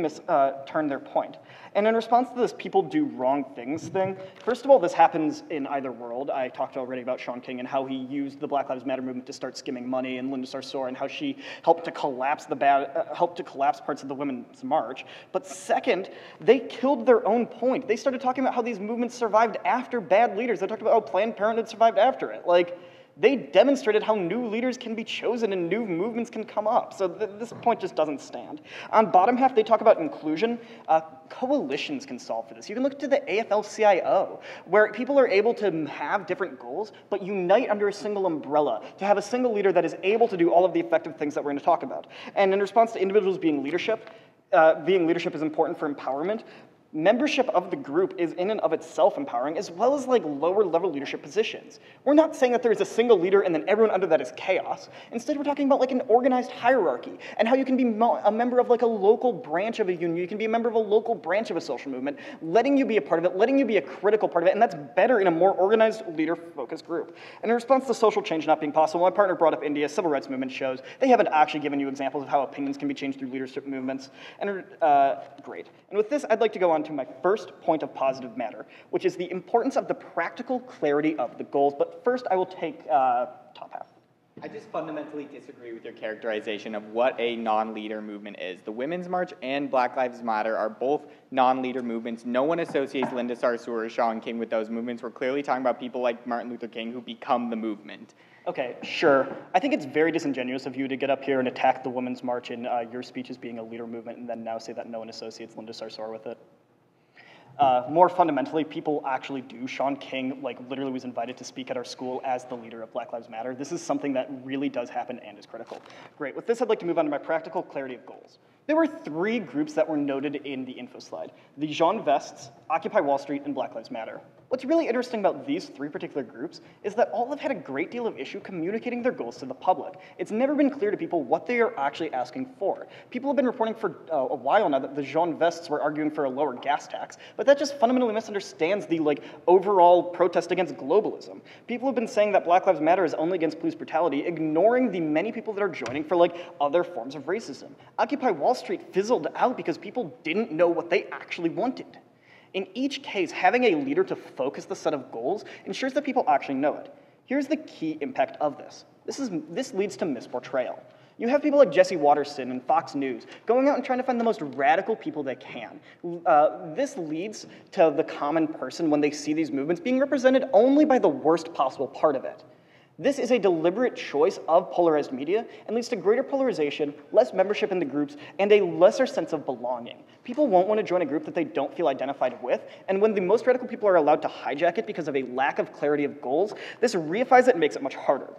G: turn their point. And in response to this people do wrong things thing, first of all, this happens in either world. I talked already about Shaun King and how he used the Black Lives Matter movement to start skimming money, and Linda Sarsour and how she helped to collapse parts of the Women's March. But second, they killed their own point. They started talking about how these movements survived after bad leaders. They talked about how Planned Parenthood survived after it. They demonstrated how new leaders can be chosen and new movements can come up. So this point just doesn't stand. On bottom half, they talk about inclusion. Coalitions can solve for this. You can look to the AFL-CIO, where people are able to have different goals, but unite under a single umbrella, to have a single leader that is able to do all of the effective things that we're going to talk about. And in response to individuals being leadership is important for empowerment. Membership of the group is in and of itself empowering, as well as lower level leadership positions. We're not saying that there is a single leader and then everyone under that is chaos. Instead, we're talking about an organized hierarchy and how you can be a member of a local branch of a union. You can be a member of a local branch of a social movement, letting you be a part of it, letting you be a critical part of it, and that's better in a more organized, leader-focused group. And in response to social change not being possible, my partner brought up India's civil rights movement shows. They haven't actually given you examples of how opinions can be changed through leadership movements. And great. And with this, I'd like to go on to my first point of positive matter, which is the importance of the practical clarity of the goals. But first, I will take top half.
I: I just fundamentally disagree with your characterization of what a non-leader movement is. The Women's March and Black Lives Matter are both non-leader movements. No one associates Linda Sarsour or Shaun King with those movements. We're clearly talking about people like Martin Luther King who become the movement.
G: Okay, sure. I think it's very disingenuous of you to get up here and attack the Women's March in your speech as being a leader movement and then now say that no one associates Linda Sarsour with it. More fundamentally, people actually do. Shaun King, literally was invited to speak at our school as the leader of Black Lives Matter. This is something that really does happen and is critical. Great. With this, I'd like to move on to my practical clarity of goals. There were 3 groups that were noted in the info slide: the Jean Vests, Occupy Wall Street, and Black Lives Matter. What's really interesting about these 3 particular groups is that all have had a great deal of issue communicating their goals to the public. It's never been clear to people what they are actually asking for. People have been reporting for a while now that the Jean Vests were arguing for a lower gas tax, but that just fundamentally misunderstands the overall protest against globalism. People have been saying that Black Lives Matter is only against police brutality, ignoring the many people that are joining for other forms of racism. Occupy Wall Street fizzled out because people didn't know what they actually wanted. In each case, having a leader to focus the set of goals ensures that people actually know it. Here's the key impact of this. This leads to misportrayal. You have people like Jesse Waterston and Fox News going out and trying to find the most radical people they can. This leads to the common person, when they see these movements, being represented only by the worst possible part of it. This is a deliberate choice of polarized media and leads to greater polarization, less membership in the groups, and a lesser sense of belonging. People won't want to join a group that they don't feel identified with, and when the most radical people are allowed to hijack it because of a lack of clarity of goals, this reifies it and makes it much harder.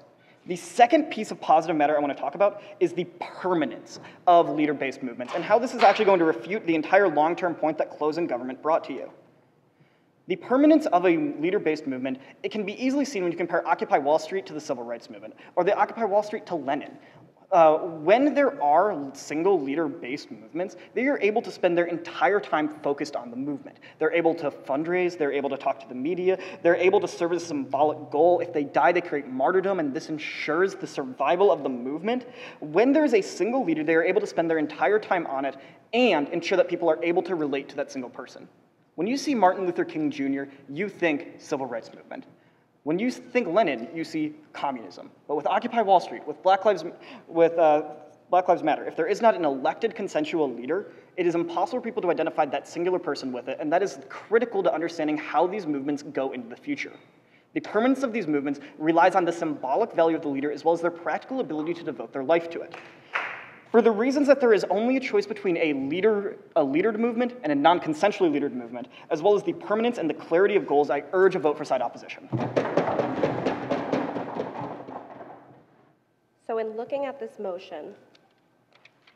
G: The second piece of positive matter I want to talk about is the permanence of leader-based movements, and how this is actually going to refute the entire long-term point that closing government brought to you. The permanence of a leader-based movement, it can be easily seen when you compare Occupy Wall Street to the Civil Rights Movement, or the Occupy Wall Street to Lenin. When there are single leader-based movements, they are able to spend their entire time focused on the movement. They're able to fundraise, they're able to talk to the media, they're able to serve as a symbolic goal. If they die, they create martyrdom, and this ensures the survival of the movement. When there's a single leader, they are able to spend their entire time on it and ensure that people are able to relate to that single person. When you see Martin Luther King Jr., you think civil rights movement. When you think Lenin, you see communism. But with Occupy Wall Street, with Black Lives Matter, if there is not an elected consensual leader, it is impossible for people to identify that singular person with it, and that is critical to understanding how these movements go into the future. The permanence of these movements relies on the symbolic value of the leader as well as their practical ability to devote their life to it. For the reasons that there is only a choice between a leadered movement and a non-consensually leadered movement, as well as the permanence and the clarity of goals, I urge a vote for side opposition.
M: So in looking at this motion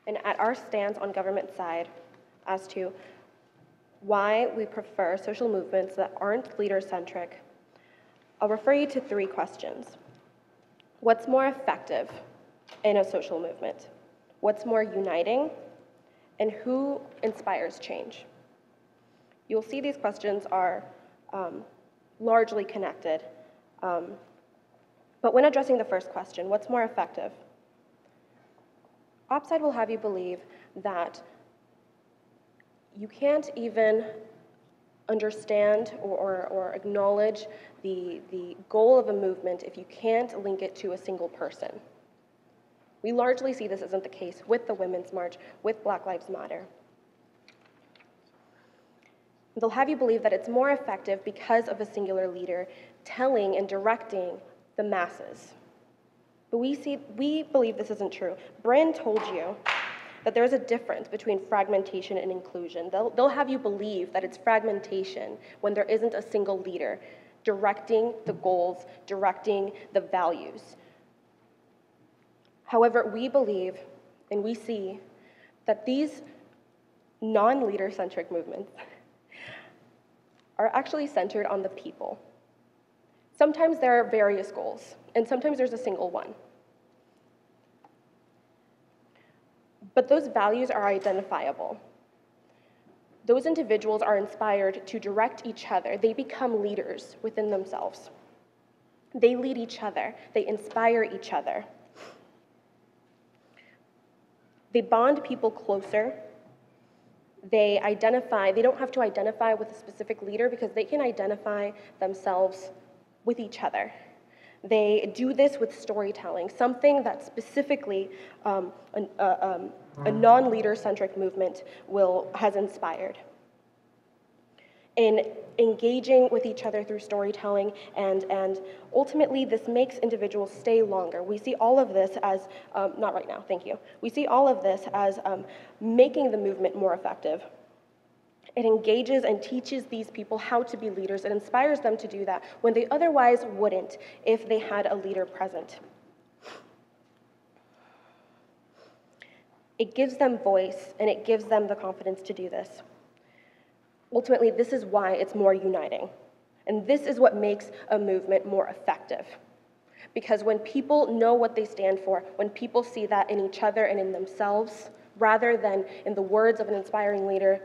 M: and at our stance on government side as to why we prefer social movements that aren't leader-centric, I'll refer you to 3 questions. What's more effective in a social movement? What's more uniting? And who inspires change? You'll see these questions are largely connected. But when addressing the first question, what's more effective? OpSide will have you believe that you can't even understand or acknowledge the goal of a movement if you can't link it to a single person. We largely see this isn't the case with the Women's March, with Black Lives Matter. They'll have you believe that it's more effective because of a singular leader telling and directing the masses. But we believe this isn't true. Bryn told you that there's a difference between fragmentation and inclusion. They'll have you believe that it's fragmentation when there isn't a single leader directing the goals, directing the values. However, we believe and we see that these non-leader-centric movements are actually centered on the people. Sometimes there are various goals, and sometimes there's a single one. But those values are identifiable. Those individuals are inspired to direct each other. They become leaders within themselves. They lead each other. They inspire each other. They bond people closer. They don't have to identify with a specific leader because they can identify themselves with each other. They do this with storytelling, something that specifically a non-leader-centric movement has inspired. In engaging with each other through storytelling, and ultimately this makes individuals stay longer. We see all of this as, not right now, thank you. We see all of this as making the movement more effective. It engages and teaches these people how to be leaders. It inspires them to do that when they otherwise wouldn't if they had a leader present. It gives them voice, and it gives them the confidence to do this. Ultimately, this is why it's more uniting. And this is what makes a movement more effective. Because when people know what they stand for, when people see that in each other and in themselves, rather than in the words of an inspiring leader,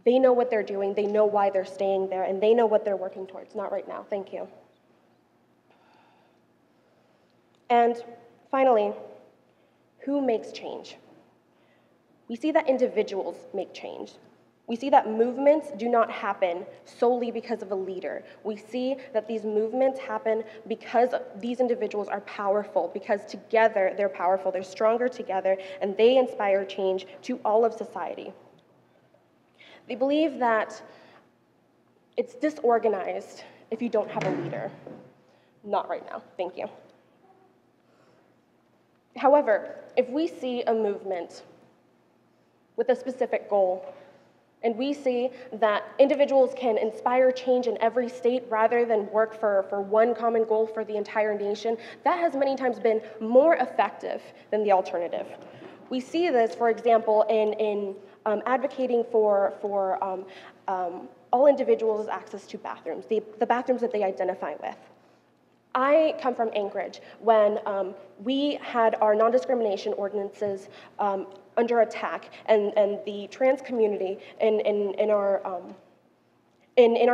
M: they know what they're doing, they know why they're staying there, and they know what they're working towards. Not right now, thank you. And finally, who makes change? We see that individuals make change. We see that movements do not happen solely because of a leader. We see that these movements happen because these individuals are powerful, because together they're powerful, they're stronger together, and they inspire change to all of society. They believe that it's disorganized if you don't have a leader. Not right now, thank you. However, if we see a movement with a specific goal, and we see that individuals can inspire change in every state rather than work for one common goal for the entire nation, that has many times been more effective than the alternative. We see this, for example, in advocating for all individuals' access to bathrooms, the bathrooms that they identify with. I come from Anchorage when we had our non-discrimination ordinances under attack, and the trans community in our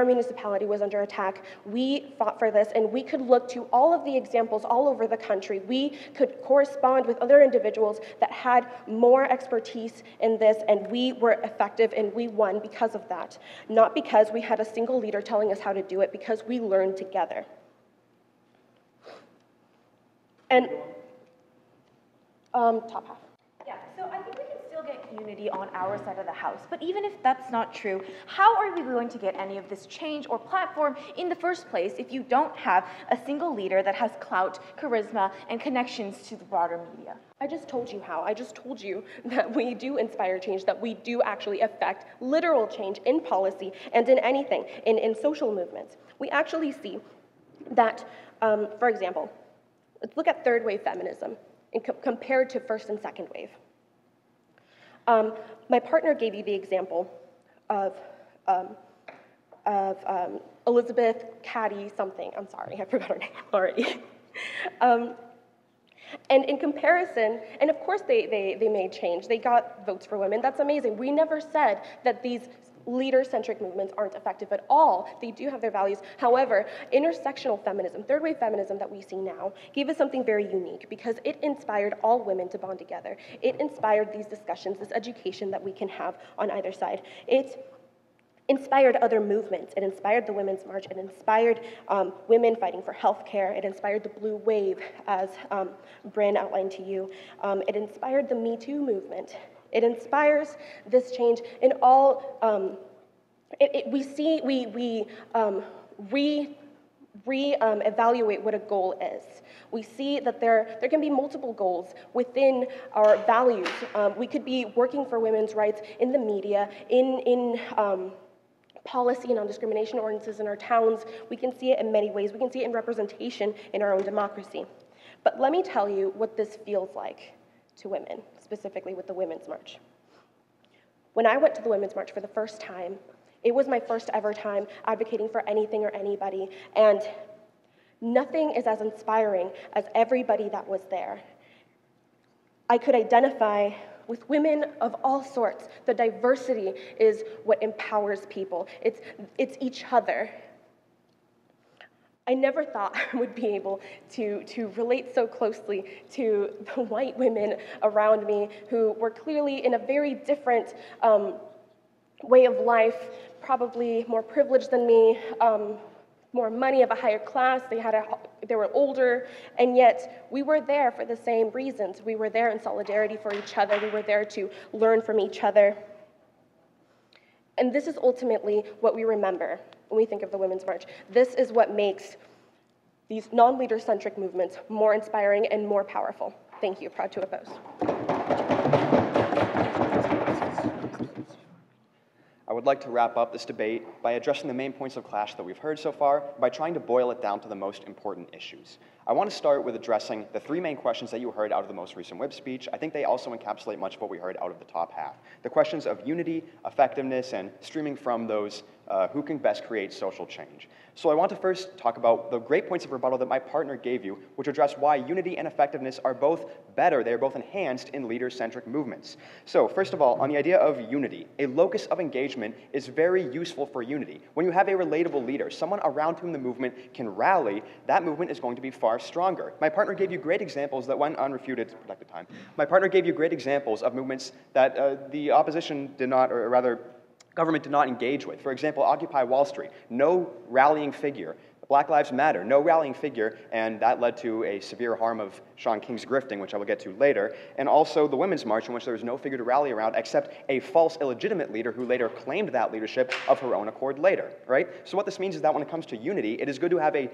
M: municipality was under attack. We fought for this, and we could look to all of the examples all over the country. We could correspond with other individuals that had more expertise in this, and we were effective, and we won because of that. Not because we had a single leader telling us how to do it, because we learned together. And top half.
H: Yeah, so I think we can still get unity on our side of the house, but even if that's not true, how are we going to get any of this change or platform in the first place if you don't have a single leader that has clout, charisma, and connections to the broader media?
M: I just told you how. I just told you that we do inspire change, that we do actually affect literal change in policy and in anything, in social movements. We actually see that, for example, let's look at third wave feminism compared to first and second wave. My partner gave you the example of Elizabeth Cady something. I'm sorry, I forgot her name already. And in comparison, and of course they made change. They got votes for women. That's amazing. We never said that these leader-centric movements aren't effective at all. They do have their values. However, intersectional feminism, third-wave feminism that we see now, gave us something very unique because it inspired all women to bond together. It inspired these discussions, this education that we can have on either side. It inspired other movements. It inspired the Women's March. It inspired women fighting for health care. It inspired the Blue Wave, as Bryn outlined to you. It inspired the Me Too movement. It inspires this change in all. We evaluate what a goal is. We see that there can be multiple goals within our values. We could be working for women's rights in the media, in policy and non-discrimination ordinances in our towns. We can see it in many ways. We can see it in representation in our own democracy. But let me tell you what this feels like to women, specifically with the Women's March. When I went to the Women's March for the first time, it was my first ever time advocating for anything or anybody, and nothing is as inspiring as everybody that was there. I could identify with women of all sorts. The diversity is what empowers people. It's each other. I never thought I would be able to relate so closely to the white women around me who were clearly in a very different way of life, probably more privileged than me, more money, of a higher class, they were older, and yet we were there for the same reasons. We were there in solidarity for each other. We were there to learn from each other. And this is ultimately what we remember when we think of the Women's March. This is what makes these non-leader-centric movements more inspiring and more powerful. Thank you. Proud to oppose.
L: I would like to wrap up this debate by addressing the main points of clash that we've heard so far, by trying to boil it down to the most important issues. I want to start with addressing the three main questions that you heard out of the most recent whip speech. I think they also encapsulate much of what we heard out of the top half. The questions of unity, effectiveness, and streaming from those who can best create social change. So I want to first talk about the great points of rebuttal that my partner gave you, which address why unity and effectiveness are both better, they are both enhanced in leader-centric movements. So first of all, on the idea of unity, a locus of engagement is very useful for unity. When you have a relatable leader, someone around whom the movement can rally, that movement is going to be far stronger. My partner gave you great examples that went unrefuted, protected time. My partner gave you great examples of movements that the opposition did not, or rather, government did not engage with. For example, Occupy Wall Street, no rallying figure. Black Lives Matter, no rallying figure, and that led to a severe harm of Sean King's grifting, which I will get to later, and also the Women's March, in which there was no figure to rally around except a false, illegitimate leader who later claimed that leadership of her own accord later, right? So what this means is that when it comes to unity, it is good to have a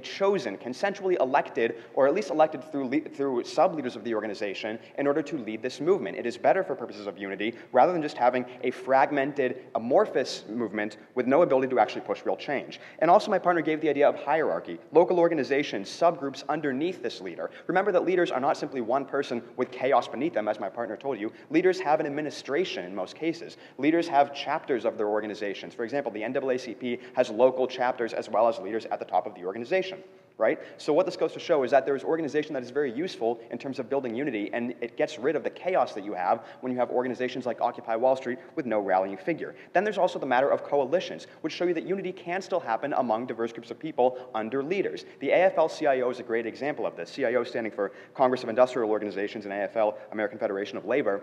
L: chosen, consensually elected, or at least elected through sub-leaders of the organization in order to lead this movement. It is better for purposes of unity, rather than just having a fragmented, amorphous movement with no ability to actually push real change. And also my partner gave the idea of hierarchy, local organizations, subgroups underneath this leader. Remember that leaders are not simply one person with chaos beneath them, as my partner told you. Leaders have an administration in most cases. Leaders have chapters of their organizations. For example, the NAACP has local chapters as well as leaders at the top of the organization. Right? So what this goes to show is that there's organization that is very useful in terms of building unity, and it gets rid of the chaos that you have when you have organizations like Occupy Wall Street with no rallying figure. Then there's also the matter of coalitions, which show you that unity can still happen among diverse groups of people under leaders. The AFL-CIO is a great example of this. CIO standing for Congress of Industrial Organizations, and AFL, American Federation of Labor.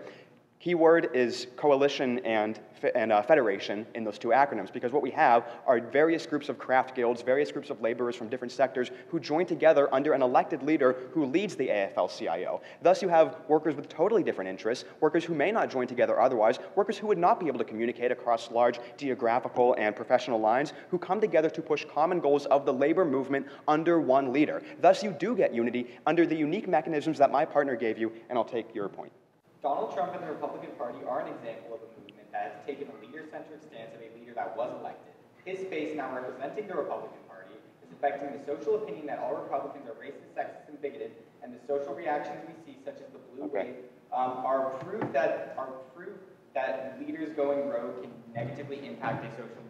L: Keyword is coalition and federation in those two acronyms, because what we have are various groups of craft guilds, various groups of laborers from different sectors who join together under an elected leader who leads the AFL-CIO. Thus you have workers with totally different interests, workers who may not join together otherwise, workers who would not be able to communicate across large geographical and professional lines, who come together to push common goals of the labor movement under one leader. Thus you do get unity under the unique mechanisms that my partner gave you, and I'll take your point.
I: Donald Trump and the Republican Party are an example of a movement that has taken a leader-centric stance of a leader that was elected. His face, now representing the Republican Party, is affecting the social opinion that all Republicans are racist, sexist, and bigoted, and the social reactions we see, such as the blue wave, are proof that leaders going rogue can negatively impact a social movement.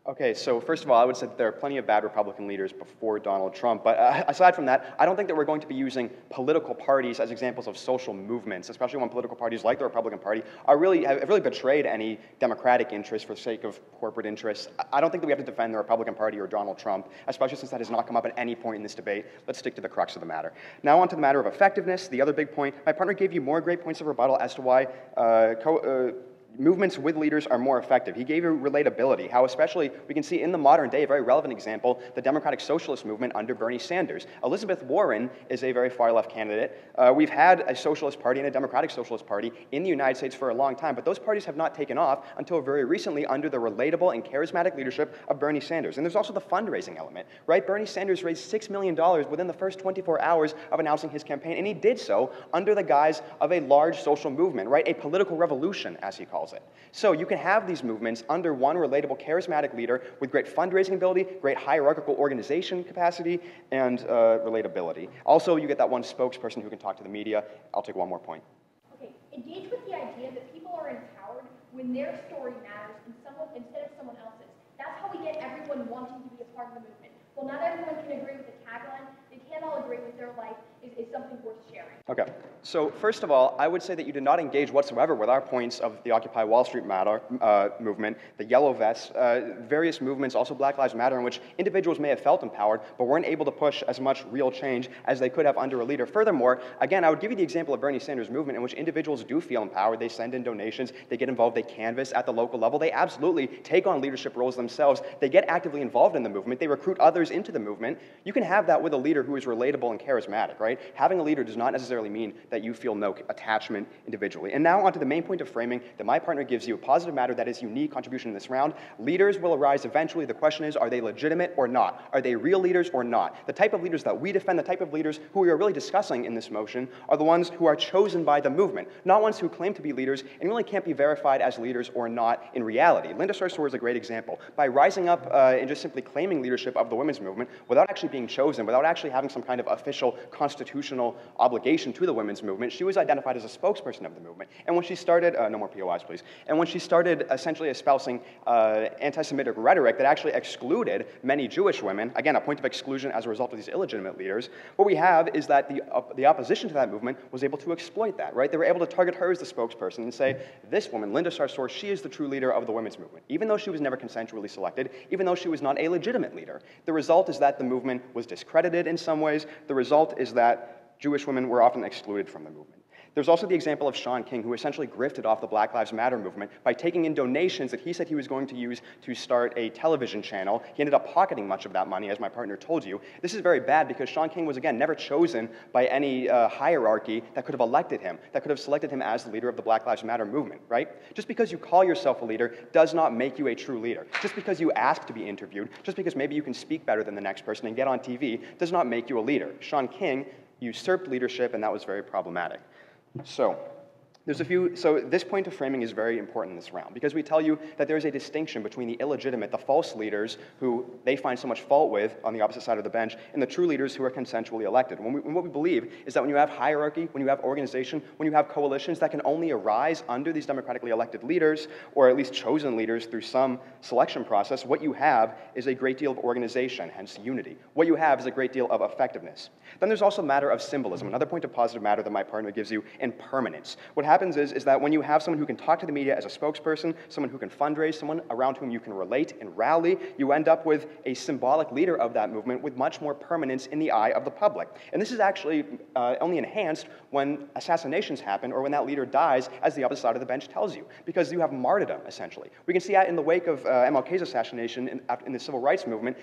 L: Okay, so first of all, I would say that there are plenty of bad Republican leaders before Donald Trump, but aside from that, I don't think that we're going to be using political parties as examples of social movements, especially when political parties like the Republican Party have really betrayed any democratic interest for the sake of corporate interests. I don't think that we have to defend the Republican Party or Donald Trump, especially since that has not come up at any point in this debate. Let's stick to the crux of the matter. Now on to the matter of effectiveness, the other big point. My partner gave you more great points of rebuttal as to why movements with leaders are more effective. He gave you relatability, how especially we can see in the modern day, a very relevant example, the Democratic Socialist movement under Bernie Sanders. Elizabeth Warren is a very far-left candidate. We've had a Socialist Party and a Democratic Socialist Party in the United States for a long time, but those parties have not taken off until very recently under the relatable and charismatic leadership of Bernie Sanders. And there's also the fundraising element, right? Bernie Sanders raised $6 million within the first 24 hours of announcing his campaign, and he did so under the guise of a large social movement, right? A political revolution, as he calls it. So you can have these movements under one relatable, charismatic leader with great fundraising ability, great hierarchical organization capacity, and relatability. Also, you get that one spokesperson who can talk to the media. I'll take one more point.
K: Okay, engage with the idea that people are empowered when their story matters instead of someone else's. That's how we get everyone wanting to be a part of the movement. Well, not everyone can agree with the tagline. They can't all agree with their life is something worth sharing.
L: Okay, so first of all, I would say that you did not engage whatsoever with our points of the Occupy Wall Street Matter movement, the Yellow Vests, various movements, also Black Lives Matter, in which individuals may have felt empowered, but weren't able to push as much real change as they could have under a leader. Furthermore, again, I would give you the example of Bernie Sanders' movement, in which individuals do feel empowered. They send in donations, they get involved, they canvass at the local level, they absolutely take on leadership roles themselves, they get actively involved in the movement, they recruit others into the movement. You can have that with a leader who is relatable and charismatic, right? Having a leader does not necessarily mean that you feel no attachment individually. And now onto the main point of framing that my partner gives you, a positive matter that is unique contribution in this round. Leaders will arise eventually. The question is, are they legitimate or not? Are they real leaders or not? The type of leaders that we defend, the type of leaders who we are really discussing in this motion, are the ones who are chosen by the movement, not ones who claim to be leaders and really can't be verified as leaders or not in reality. Linda Sarsour is a great example. By rising up and just simply claiming leadership of the women's movement without actually being chosen, without actually having some kind of official constitutional obligation to the women's movement, she was identified as a spokesperson of the movement. And when she started, no more POIs, please. And when she started essentially espousing anti-Semitic rhetoric that actually excluded many Jewish women, again, a point of exclusion as a result of these illegitimate leaders, what we have is that the opposition to that movement was able to exploit that, right? They were able to target her as the spokesperson and say, this woman, Linda Sarsour, she is the true leader of the women's movement, even though she was never consensually selected, even though she was not a legitimate leader. The result is that the movement was discredited in some ways. The result is that Jewish women were often excluded from the movement. There's also the example of Shaun King, who essentially grifted off the Black Lives Matter movement by taking in donations that he said he was going to use to start a television channel. He ended up pocketing much of that money, as my partner told you. This is very bad because Shaun King was, again, never chosen by any hierarchy that could have elected him, that could have selected him as the leader of the Black Lives Matter movement, right? Just because you call yourself a leader does not make you a true leader. Just because you ask to be interviewed, just because maybe you can speak better than the next person and get on TV, does not make you a leader. Shaun King usurped leadership, and that was very problematic. So this point of framing is very important in this round, because we tell you that there is a distinction between the illegitimate, the false leaders who they find so much fault with on the opposite side of the bench, and the true leaders who are consensually elected. What we believe is that when you have hierarchy, when you have organization, when you have coalitions that can only arise under these democratically elected leaders, or at least chosen leaders through some selection process, what you have is a great deal of organization, hence unity. What you have is a great deal of effectiveness. Then there's also a matter of symbolism, another point of positive matter that my partner gives you, and permanence. What happens is that when you have someone who can talk to the media as a spokesperson, someone who can fundraise, someone around whom you can relate and rally, you end up with a symbolic leader of that movement with much more permanence in the eye of the public. And this is actually only enhanced when assassinations happen or when that leader dies, as the other side of the bench tells you, because you have martyrdom, essentially. We can see that in the wake of MLK's assassination in the civil rights movement.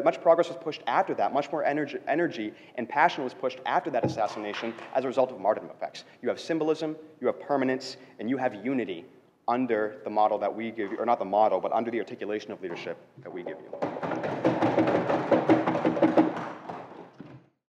L: Much progress was pushed after that, much more energy and passion was pushed after that assassination as a result of martyrdom effects. You have symbolism, you have permanence, and you have unity under the model that we give you, or not the model, but under the articulation of leadership that we give you.